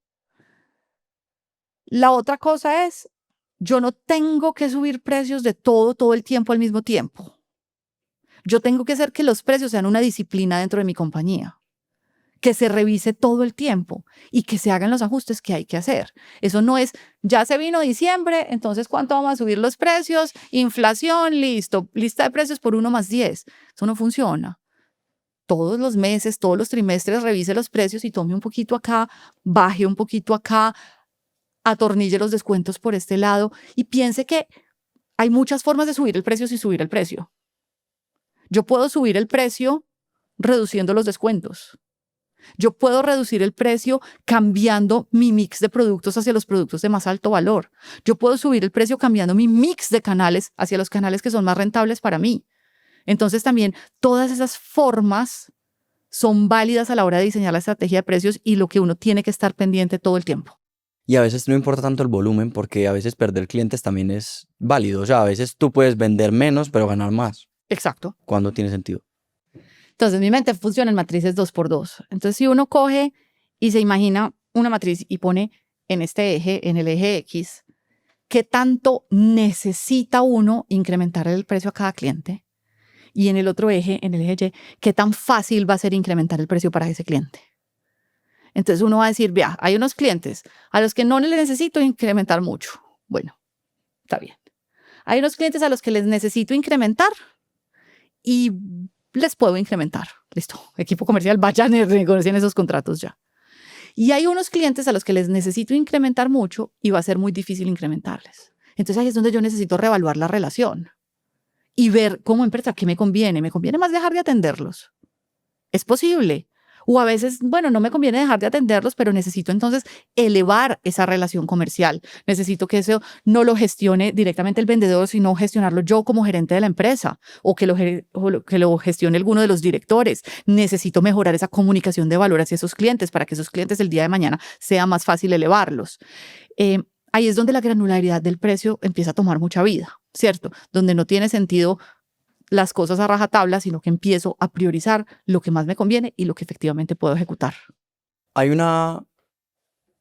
La otra cosa es, yo no tengo que subir precios de todo el tiempo al mismo tiempo. Yo tengo que hacer que los precios sean una disciplina dentro de mi compañía. que se revise todo el tiempo y que se hagan los ajustes que hay que hacer. Eso no es, ya se vino diciembre, entonces ¿cuánto vamos a subir los precios? Inflación, listo, lista de precios por 1+10. Eso no funciona. Todos los meses, todos los trimestres revise los precios y tome un poquito acá, baje un poquito acá, atornille los descuentos por este lado y piense que hay muchas formas de subir el precio sin subir el precio. Yo puedo subir el precio reduciendo los descuentos. Yo puedo reducir el precio cambiando mi mix de productos hacia los productos de más alto valor. Yo puedo subir el precio cambiando mi mix de canales hacia los canales que son más rentables para mí. Entonces también todas esas formas son válidas a la hora de diseñar la estrategia de precios y lo que uno tiene que estar pendiente todo el tiempo. Y a veces no importa tanto el volumen porque a veces perder clientes también es válido. O sea, a veces tú puedes vender menos pero ganar más. Exacto. ¿Cuándo tiene sentido? Entonces, mi mente funciona en matrices 2x2. Entonces, si uno coge y se imagina una matriz y pone en este eje, en el eje X, qué tanto necesita uno incrementar el precio a cada cliente, y en el otro eje, en el eje Y, qué tan fácil va a ser incrementar el precio para ese cliente. Entonces, uno va a decir, vea, hay unos clientes a los que no les necesito incrementar mucho. Bueno, está bien. Hay unos clientes a los que les necesito incrementar y les puedo incrementar. Listo. Equipo comercial, vayan y renegocien esos contratos ya. Y hay unos clientes a los que les necesito incrementar mucho y va a ser muy difícil incrementarles. Entonces ahí es donde yo necesito reevaluar la relación y ver como empresa qué me conviene. ¿Me conviene más dejar de atenderlos? Es posible. O a veces, bueno, no me conviene dejar de atenderlos, pero necesito entonces elevar esa relación comercial. Necesito que eso no lo gestione directamente el vendedor, sino gestionarlo yo como gerente de la empresa o que lo gestione alguno de los directores. Necesito mejorar esa comunicación de valor hacia esos clientes para que esos clientes el día de mañana sea más fácil elevarlos. Ahí es donde la granularidad del precio empieza a tomar mucha vida, ¿cierto? Donde no tiene sentido las cosas a rajatabla, sino que empiezo a priorizar lo que más me conviene y lo que efectivamente puedo ejecutar. Hay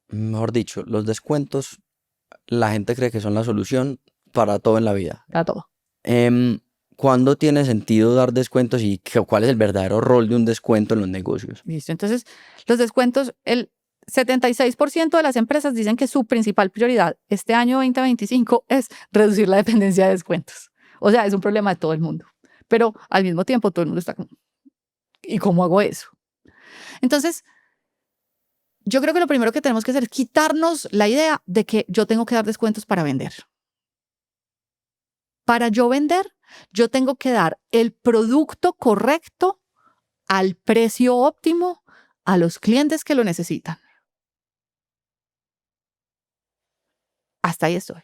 mejor dicho, los descuentos, la gente cree que son la solución para todo en la vida. Para todo. ¿Cuándo tiene sentido dar descuentos y cuál es el verdadero rol de un descuento en los negocios? Listo. Entonces, los descuentos, el 76% de las empresas dicen que su principal prioridad este año 2025 es reducir la dependencia de descuentos. O sea, es un problema de todo el mundo. Pero al mismo tiempo todo el mundo está como, ¿y cómo hago eso? Entonces, yo creo que lo primero que tenemos que hacer es quitarnos la idea de que yo tengo que dar descuentos para vender. Para yo vender, yo tengo que dar el producto correcto al precio óptimo a los clientes que lo necesitan. Hasta ahí estoy.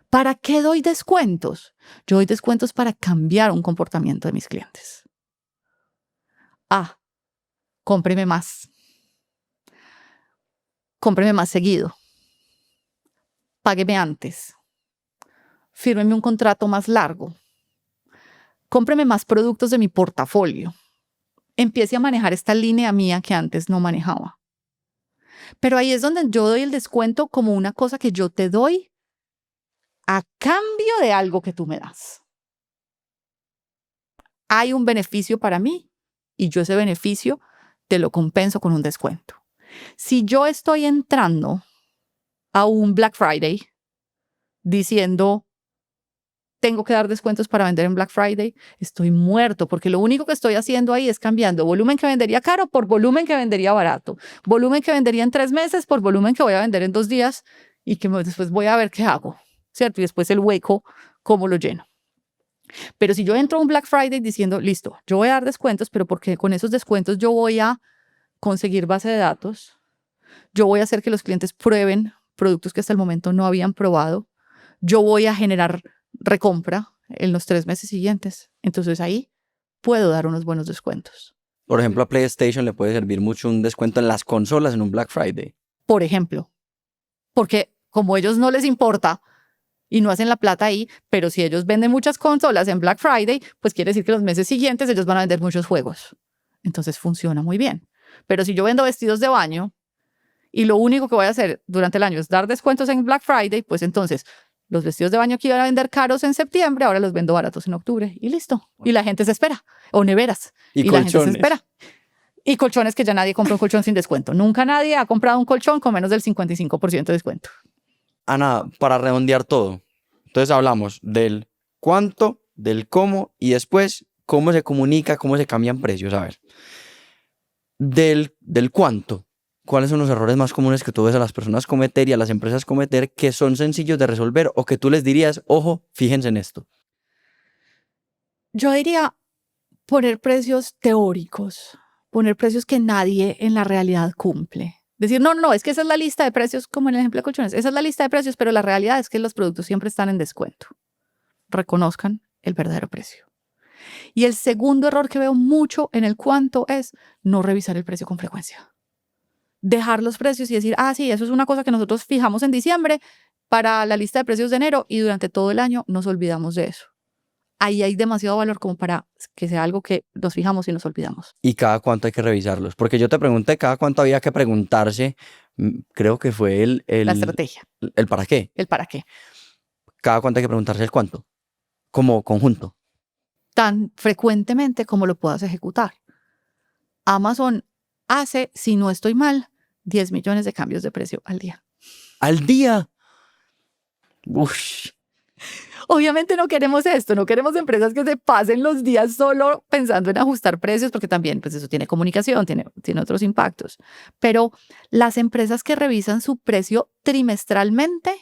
¿Para qué doy descuentos? Yo doy descuentos para cambiar un comportamiento de mis clientes. Cómpreme más. Cómpreme más seguido. Págueme antes. Fírmeme un contrato más largo. Cómpreme más productos de mi portafolio. Empiece a manejar esta línea mía que antes no manejaba. Pero ahí es donde yo doy el descuento como una cosa que yo te doy a cambio de algo que tú me das. Hay un beneficio para mí y yo ese beneficio te lo compenso con un descuento. Si yo estoy entrando a un Black Friday diciendo tengo que dar descuentos para vender en Black Friday, estoy muerto porque lo único que estoy haciendo ahí es cambiando volumen que vendería caro por volumen que vendería barato, volumen que vendería en 3 meses por volumen que voy a vender en 2 días y que después voy a ver qué hago. ¿Cierto? Y después el hueco, ¿cómo lo lleno? Pero si yo entro a un Black Friday diciendo, listo, yo voy a dar descuentos, pero porque con esos descuentos yo voy a conseguir base de datos, yo voy a hacer que los clientes prueben productos que hasta el momento no habían probado, yo voy a generar recompra en los 3 meses siguientes. Entonces ahí puedo dar unos buenos descuentos. Por ejemplo, a PlayStation le puede servir mucho un descuento en las consolas en un Black Friday. Por ejemplo, porque como a ellos no les importa y no hacen la plata ahí, pero si ellos venden muchas consolas en Black Friday, pues quiere decir que los meses siguientes ellos van a vender muchos juegos. Entonces funciona muy bien. Pero si yo vendo vestidos de baño y lo único que voy a hacer durante el año es dar descuentos en Black Friday, pues entonces los vestidos de baño que iban a vender caros en septiembre, ahora los vendo baratos en octubre y listo. Y la gente se espera. O neveras. Y la gente se colchones. espera. Y colchones que ya nadie compra un colchón sin descuento. Nunca nadie ha comprado un colchón con menos del 55% de descuento. Ana, para redondear todo, entonces hablamos del cuánto, del cómo y después cómo se comunica, cómo se cambian precios. A ver, del cuánto, ¿cuáles son los errores más comunes que tú ves a las personas cometer y a las empresas cometer que son sencillos de resolver o que tú les dirías, ojo, fíjense en esto? Yo diría poner precios teóricos, poner precios que nadie en la realidad cumple. Decir, no, es que esa es la lista de precios, como en el ejemplo de colchones, esa es la lista de precios, pero la realidad es que los productos siempre están en descuento. Reconozcan el verdadero precio. Y el segundo error que veo mucho en el cuánto es no revisar el precio con frecuencia. Dejar los precios y decir, sí, eso es una cosa que nosotros fijamos en diciembre para la lista de precios de enero y durante todo el año nos olvidamos de eso. Ahí hay demasiado valor como para que sea algo que nos fijamos y nos olvidamos. ¿Y cada cuánto hay que revisarlos? Porque yo te pregunté cada cuánto había que preguntarse, creo que fue La estrategia. el para qué. El para qué. Cada cuánto hay que preguntarse el cuánto, como conjunto. Tan frecuentemente como lo puedas ejecutar. Amazon hace, si no estoy mal, 10 millones de cambios de precio al día. ¿Al día? Uff. Obviamente no queremos esto, no queremos empresas que se pasen los días solo pensando en ajustar precios, porque también pues eso tiene comunicación, tiene otros impactos. Pero las empresas que revisan su precio trimestralmente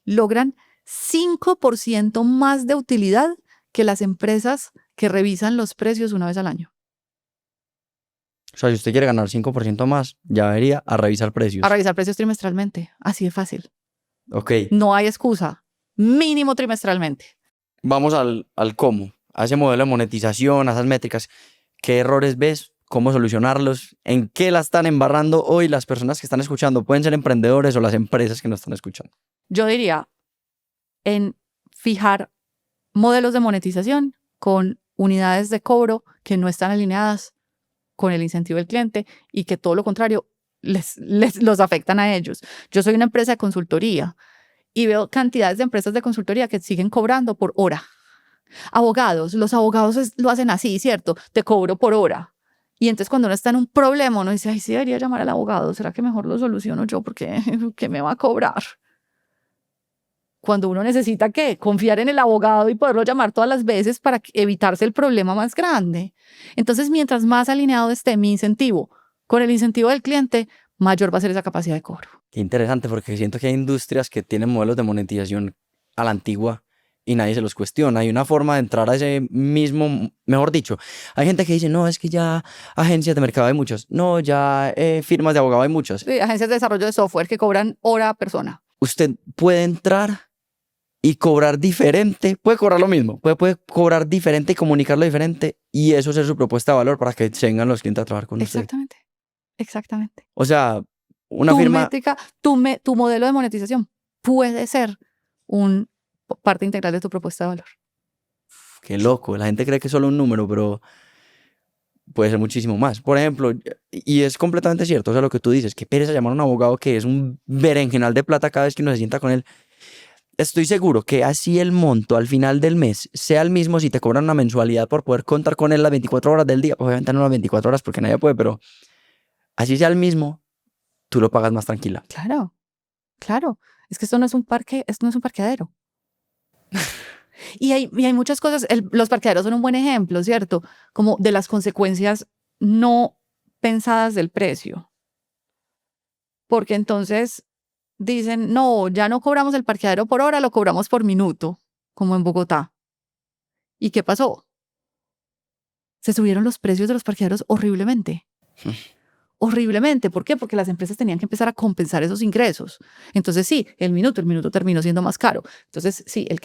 logran 5% más de utilidad que las empresas que revisan los precios una vez al año. O sea, si usted quiere ganar 5% más, ya debería a revisar precios. A revisar precios trimestralmente, así de fácil. Ok. No hay excusa. Mínimo trimestralmente. Vamos al cómo, a ese modelo de monetización, a esas métricas. ¿Qué errores ves? ¿Cómo solucionarlos? ¿En qué la están embarrando hoy las personas que están escuchando? Pueden ser emprendedores o las empresas que nos están escuchando. Yo diría en fijar modelos de monetización con unidades de cobro que no están alineadas con el incentivo del cliente y que todo lo contrario los afectan a ellos. Yo soy una empresa de consultoría y veo cantidades de empresas de consultoría que siguen cobrando por hora. Abogados, los abogados lo hacen así, ¿cierto? Te cobro por hora. Y entonces cuando uno está en un problema, uno dice, sí debería llamar al abogado, ¿será que mejor lo soluciono yo? Porque ¿qué me va a cobrar? Cuando uno necesita, ¿qué? Confiar en el abogado y poderlo llamar todas las veces para evitarse el problema más grande. Entonces, mientras más alineado esté mi incentivo con el incentivo del cliente, mayor va a ser esa capacidad de cobro. Qué interesante, porque siento que hay industrias que tienen modelos de monetización a la antigua y nadie se los cuestiona. Hay una forma de entrar a ese mismo, mejor dicho, hay gente que dice, no, es que ya agencias de mercado hay muchas. No, ya firmas de abogado hay muchas. Sí, agencias de desarrollo de software que cobran hora a persona. Usted puede entrar y cobrar diferente, puede cobrar lo mismo, puede cobrar diferente y comunicarlo diferente y eso ser su propuesta de valor para que vengan los clientes a trabajar con usted. Exactamente. O sea, una tu firma... métrica, tu modelo de monetización puede ser una parte integral de tu propuesta de valor. Qué loco, la gente cree que es solo un número, pero puede ser muchísimo más. Por ejemplo, y es completamente cierto, o sea, lo que tú dices, que pereza llamar a un abogado que es un berenjenal de plata cada vez que uno se sienta con él. Estoy seguro que así el monto al final del mes sea el mismo si te cobran una mensualidad por poder contar con él las 24 horas del día. Obviamente no las 24 horas porque nadie puede, pero así sea el mismo, tú lo pagas más tranquila. Claro. Es que esto no es un parqueadero. y hay muchas cosas. Los parqueaderos son un buen ejemplo, ¿cierto? Como de las consecuencias no pensadas del precio. Porque entonces dicen, no, ya no cobramos el parqueadero por hora, lo cobramos por minuto, como en Bogotá. ¿Y qué pasó? Se subieron los precios de los parqueaderos horriblemente. Horriblemente. ¿Por qué? Porque las empresas tenían que empezar a compensar esos ingresos. Entonces sí, el minuto terminó siendo más caro. Entonces sí, el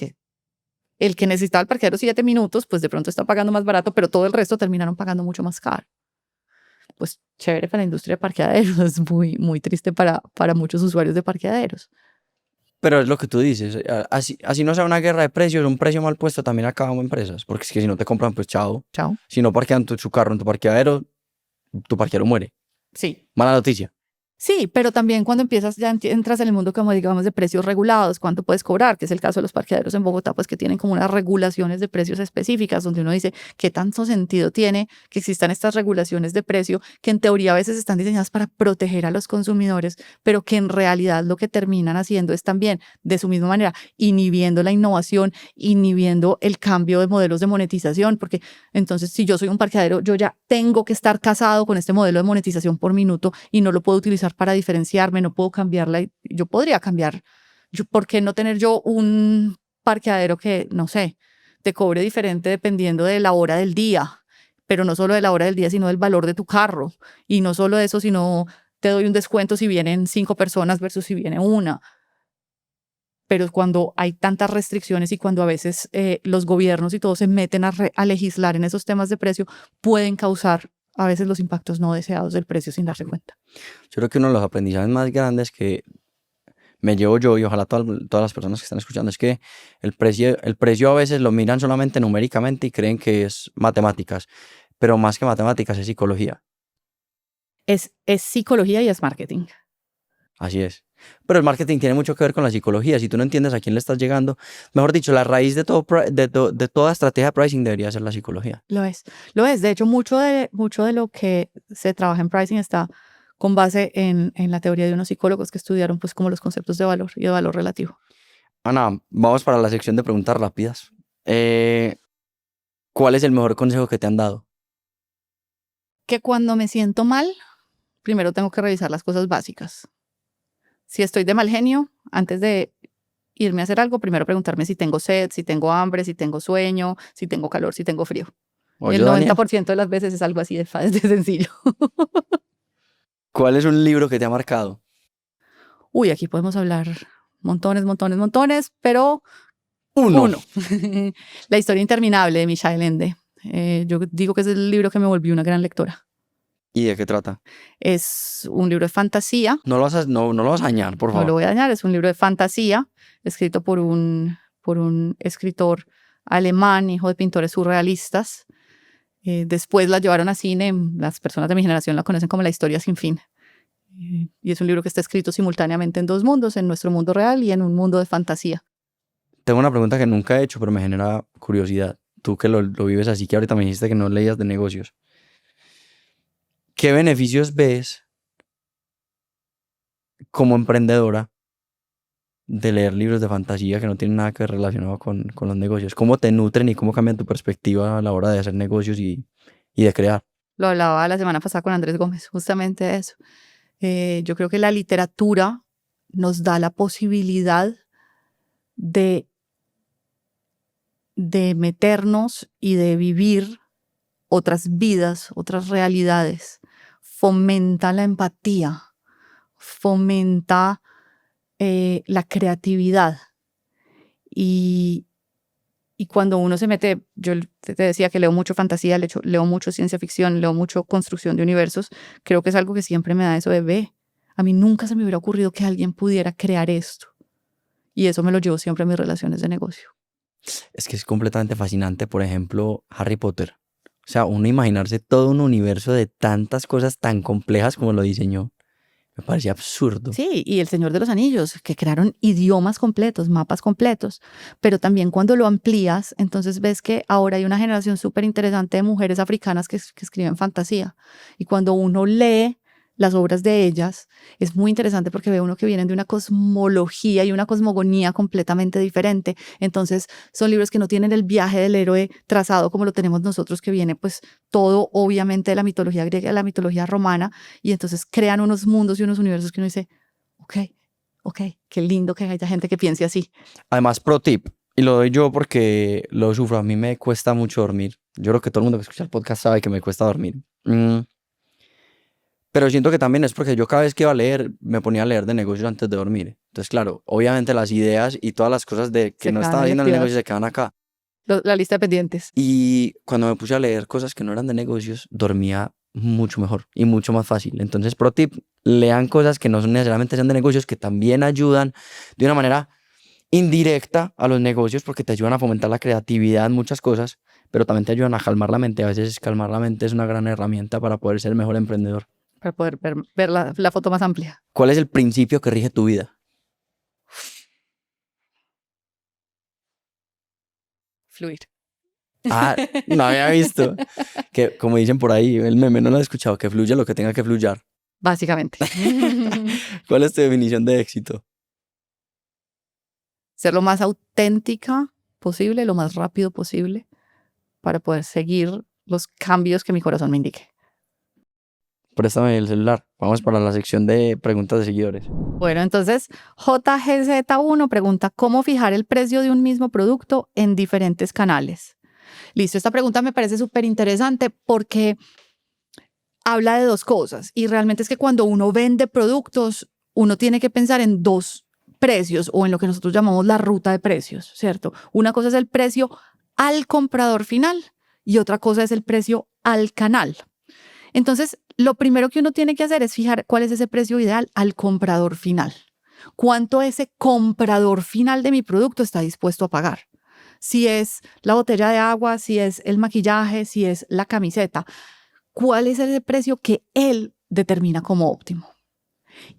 que necesitaba el parqueadero 7 minutos, pues de pronto está pagando más barato, pero todo el resto terminaron pagando mucho más caro. Pues chévere para la industria de parqueaderos, es muy, muy triste para muchos usuarios de parqueaderos. Pero es lo que tú dices, así no sea una guerra de precios, un precio mal puesto también acaba en empresas, porque es que si no te compran, pues chao. Si no parquean su carro en tu parqueadero muere. Sí. Mala noticia. Sí, pero también cuando empiezas, ya entras en el mundo como digamos de precios regulados, cuánto puedes cobrar, que es el caso de los parqueaderos en Bogotá, pues que tienen como unas regulaciones de precios específicas, donde uno dice qué tanto sentido tiene que existan estas regulaciones de precio, que en teoría a veces están diseñadas para proteger a los consumidores, pero que en realidad lo que terminan haciendo es también, de su misma manera, inhibiendo la innovación, inhibiendo el cambio de modelos de monetización, porque entonces si yo soy un parqueadero, yo ya tengo que estar casado con este modelo de monetización por minuto y no lo puedo utilizar para diferenciarme, no puedo cambiarla. Yo podría cambiar. ¿Por qué no tener yo un parqueadero que, no sé, te cobre diferente dependiendo de la hora del día? Pero no solo de la hora del día, sino del valor de tu carro. Y no solo eso, sino te doy un descuento si vienen 5 personas versus si viene una. Pero cuando hay tantas restricciones y cuando a veces los gobiernos y todo se meten a legislar en esos temas de precio, pueden causar a veces los impactos no deseados del precio sin darse cuenta. Yo creo que uno de los aprendizajes más grandes que me llevo yo y ojalá todas las personas que están escuchando es que el precio a veces lo miran solamente numéricamente y creen que es matemáticas, pero más que matemáticas es psicología. Es psicología y es marketing. Así es. Pero el marketing tiene mucho que ver con la psicología. Si tú no entiendes a quién le estás llegando, mejor dicho, la raíz de toda estrategia de pricing debería ser la psicología. Lo es. Lo es. De hecho, mucho de lo que se trabaja en pricing está con base en la teoría de unos psicólogos que estudiaron pues como los conceptos de valor y de valor relativo. Ana, vamos para la sección de preguntas rápidas. ¿Cuál es el mejor consejo que te han dado? Que cuando me siento mal, primero tengo que revisar las cosas básicas. Si estoy de mal genio, antes de irme a hacer algo, primero preguntarme si tengo sed, si tengo hambre, si tengo sueño, si tengo calor, si tengo frío. Oye, El Daniel, 90% de las veces es algo así de sencillo. ¿cuál es un libro que te ha marcado? Uy, aquí podemos hablar montones, pero Uno. La historia interminable de Michel Ende. Yo digo que es el libro que me volvió una gran lectora. ¿Y de qué trata? Es un libro de fantasía. No lo vas a dañar, por No favor. lo voy a dañar, es un libro de fantasía escrito por un escritor alemán, hijo de pintores surrealistas. Después la llevaron a cine, las personas de mi generación la conocen como La historia sin fin. Y es un libro que está escrito simultáneamente en dos mundos, en nuestro mundo real y en un mundo de fantasía. Tengo una pregunta que nunca he hecho, pero me genera curiosidad. Tú que lo vives así, que ahorita me dijiste que no leías de negocios. ¿Qué beneficios ves como emprendedora de leer libros de fantasía que no tienen nada que ver relacionado con los negocios? ¿Cómo te nutren y cómo cambian tu perspectiva a la hora de hacer negocios y de crear? Lo hablaba la semana pasada con Andrés Gómez, justamente de eso. Yo creo que la literatura nos da la posibilidad de meternos y de vivir otras vidas, otras realidades. Fomenta la empatía, fomenta la creatividad. Y cuando uno se mete, yo te decía que leo mucho fantasía, leo mucho ciencia ficción, leo mucho construcción de universos, creo que es algo que siempre me da eso de ve. A mí nunca se me hubiera ocurrido que alguien pudiera crear esto. Y eso me lo llevo siempre a mis relaciones de negocio. Es que es completamente fascinante, por ejemplo, Harry Potter. O sea, uno imaginarse todo un universo de tantas cosas tan complejas como lo diseñó, me parecía absurdo. Sí, y El Señor de los Anillos, que crearon idiomas completos, mapas completos, pero también cuando lo amplías, entonces ves que ahora hay una generación súper interesante de mujeres africanas que escriben fantasía. Y cuando uno lee las obras de ellas, es muy interesante porque ve uno que vienen de una cosmología y una cosmogonía completamente diferente. Entonces son libros que no tienen el viaje del héroe trazado como lo tenemos nosotros, que viene pues todo obviamente de la mitología griega, de la mitología romana, y entonces crean unos mundos y unos universos que uno dice, ok, qué lindo que haya gente que piense así. Además, pro tip, y lo doy yo porque lo sufro, a mí me cuesta mucho dormir. Yo creo que todo el mundo que escucha el podcast sabe que me cuesta dormir. Pero siento que también es porque yo cada vez que iba a leer, me ponía a leer de negocios antes de dormir. Entonces, claro, obviamente las ideas y todas las cosas de que Se no quedan estaba haciendo en el activadas. negocio se quedan acá. La lista de pendientes. Y cuando me puse a leer cosas que no eran de negocios, dormía mucho mejor y mucho más fácil. Entonces, pro tip, lean cosas que no son necesariamente sean de negocios, que también ayudan de una manera indirecta a los negocios, porque te ayudan a fomentar la creatividad en muchas cosas, pero también te ayudan a calmar la mente. A veces calmar la mente es una gran herramienta para poder ser el mejor emprendedor. para poder ver la foto más amplia. ¿Cuál es el principio que rige tu vida? Fluir. Ah, no había visto. Que como dicen por ahí, el meme no lo he escuchado, que fluya lo que tenga que fluyar. Básicamente. ¿Cuál es tu definición de éxito? Ser lo más auténtica posible, lo más rápido posible, para poder seguir los cambios que mi corazón me indique. Préstame el celular. Vamos para la sección de preguntas de seguidores. Bueno, entonces JGZ1 pregunta, ¿cómo fijar el precio de un mismo producto en diferentes canales? Listo, esta pregunta me parece súper interesante porque habla de dos cosas y realmente es que cuando uno vende productos, uno tiene que pensar en dos precios o en lo que nosotros llamamos la ruta de precios, ¿cierto? Una cosa es el precio al comprador final y otra cosa es el precio al canal. Entonces, lo primero que uno tiene que hacer es fijar cuál es ese precio ideal al comprador final. ¿Cuánto ese comprador final de mi producto está dispuesto a pagar? Si es la botella de agua, si es el maquillaje, si es la camiseta. ¿Cuál es ese precio que él determina como óptimo?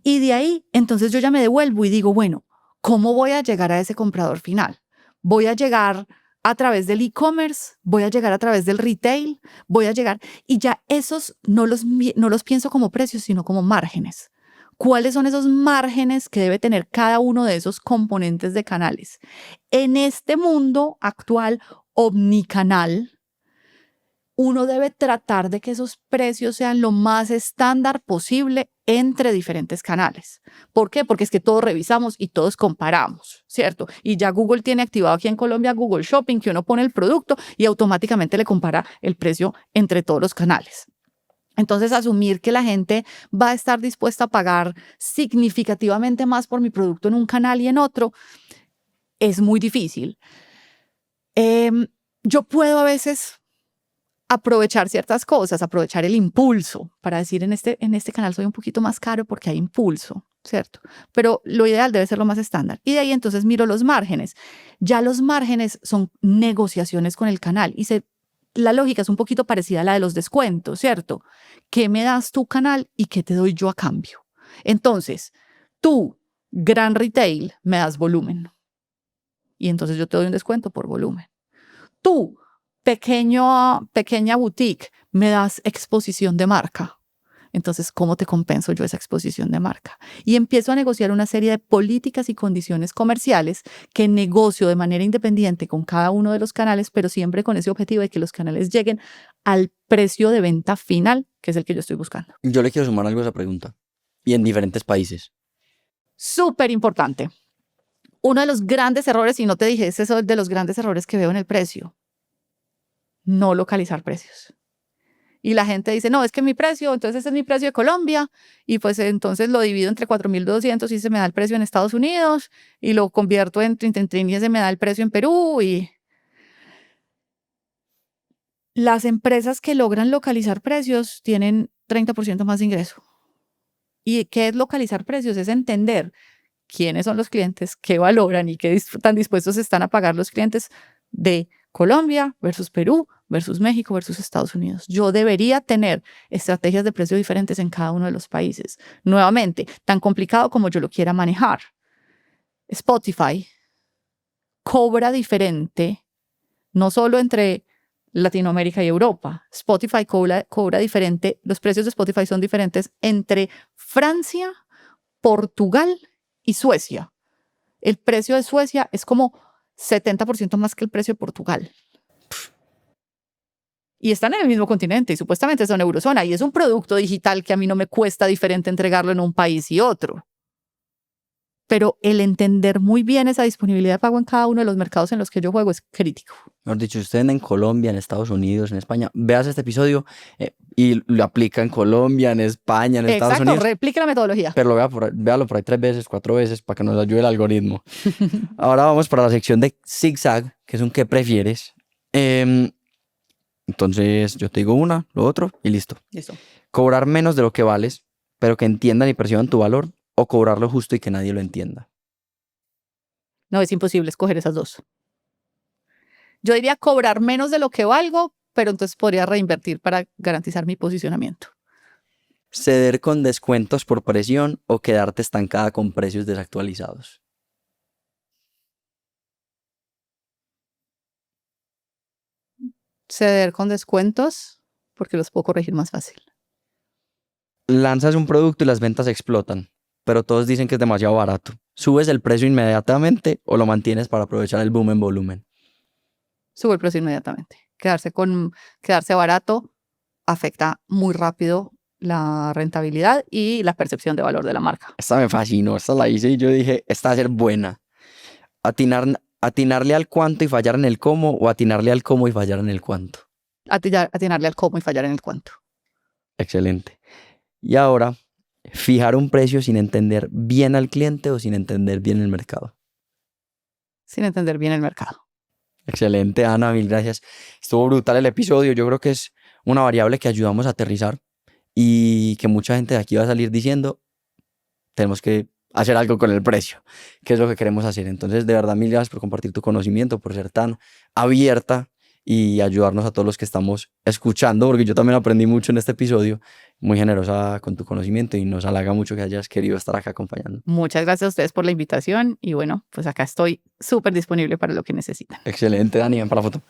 Y de ahí, entonces yo ya me devuelvo y digo, bueno, ¿cómo voy a llegar a ese comprador final? ¿Voy a llegar a través del e-commerce? ¿Voy a llegar a través del retail? ¿Voy a llegar? Y ya esos no los pienso como precios, sino como márgenes. ¿Cuáles son esos márgenes que debe tener cada uno de esos componentes de canales? En este mundo actual omnicanal, uno debe tratar de que esos precios sean lo más estándar posible entre diferentes canales. ¿Por qué? Porque es que todos revisamos y todos comparamos, ¿cierto? Y ya Google tiene activado aquí en Colombia Google Shopping, que uno pone el producto y automáticamente le compara el precio entre todos los canales. Entonces, asumir que la gente va a estar dispuesta a pagar significativamente más por mi producto en un canal y en otro es muy difícil. Yo puedo a veces aprovechar ciertas cosas, aprovechar el impulso para decir en este canal soy un poquito más caro porque hay impulso, ¿cierto? Pero lo ideal debe ser lo más estándar. Y de ahí entonces miro los márgenes. Ya los márgenes son negociaciones con el canal y la lógica es un poquito parecida a la de los descuentos, ¿cierto? ¿Qué me das tu canal y qué te doy yo a cambio? Entonces, tú, gran retail, me das volumen. Y entonces yo te doy un descuento por volumen. Tú, pequeña boutique, me das exposición de marca. Entonces, ¿cómo te compenso yo esa exposición de marca? Y empiezo a negociar una serie de políticas y condiciones comerciales que negocio de manera independiente con cada uno de los canales, pero siempre con ese objetivo de que los canales lleguen al precio de venta final, que es el que yo estoy buscando. Yo le quiero sumar algo a esa pregunta. Y en diferentes países. Súper importante. Uno de los grandes errores, y no te dije, es eso de los grandes errores que veo en el precio. No localizar precios. Y la gente dice, no, es que mi precio, entonces ese es mi precio de Colombia, y pues entonces lo divido entre 4.200 y se me da el precio en Estados Unidos, y lo convierto en trin y se me da el precio en Perú. Y las empresas que logran localizar precios tienen 30% más de ingreso. ¿Y qué es localizar precios? Es entender quiénes son los clientes, qué valoran y qué tan dispuestos están a pagar los clientes de Colombia versus Perú versus México versus Estados Unidos. Yo debería tener estrategias de precio diferentes en cada uno de los países. Nuevamente, tan complicado como yo lo quiera manejar. Spotify cobra diferente, no solo entre Latinoamérica y Europa. Spotify cobra diferente, los precios de Spotify son diferentes entre Francia, Portugal y Suecia. El precio de Suecia es como 70% más que el precio de Portugal. Y están en el mismo continente y supuestamente son eurozona. Y es un producto digital que a mí no me cuesta diferente entregarlo en un país y otro. Pero el entender muy bien esa disponibilidad de pago en cada uno de los mercados en los que yo juego es crítico. Mejor dicho, usted en Colombia, en Estados Unidos, en España, veas este episodio y lo aplica en Colombia, en España, en Estados Exacto, Unidos. replica la metodología. Pero véalo por ahí 3 veces, 4 veces para que nos ayude el algoritmo. Ahora vamos para la sección de zigzag, que es un ¿qué prefieres? Entonces yo te digo una, lo otro y listo. Listo. Cobrar menos de lo que vales, pero que entiendan y perciban tu valor, o cobrar lo justo y que nadie lo entienda. No, es imposible escoger esas dos. Yo diría cobrar menos de lo que valgo, pero entonces podría reinvertir para garantizar mi posicionamiento. ¿Ceder con descuentos por presión o quedarte estancada con precios desactualizados? Ceder con descuentos porque los puedo corregir más fácil. Lanzas un producto y las ventas explotan, pero todos dicen que es demasiado barato. ¿Subes el precio inmediatamente o lo mantienes para aprovechar el boom en volumen? Subo el precio inmediatamente. Quedarse barato afecta muy rápido la rentabilidad y la percepción de valor de la marca. Esta me fascinó, esta la hice y yo dije, esta va a ser buena. Atinarle al cuánto y fallar en el cómo o atinarle al cómo y fallar en el cuánto. Atinarle al cómo y fallar en el cuánto. Excelente. Y ahora, fijar un precio sin entender bien al cliente o sin entender bien el mercado. Sin entender bien el mercado. Excelente, Ana, mil gracias. Estuvo brutal el episodio. Yo creo que es una variable que ayudamos a aterrizar y que mucha gente de aquí va a salir diciendo, tenemos que hacer algo con el precio, que es lo que queremos hacer. Entonces, de verdad, mil gracias por compartir tu conocimiento, por ser tan abierta y ayudarnos a todos los que estamos escuchando, porque yo también aprendí mucho en este episodio, muy generosa con tu conocimiento y nos halaga mucho que hayas querido estar acá acompañando. Muchas gracias a ustedes por la invitación y bueno, pues acá estoy súper disponible para lo que necesiten. Excelente, Dani, ven para la foto.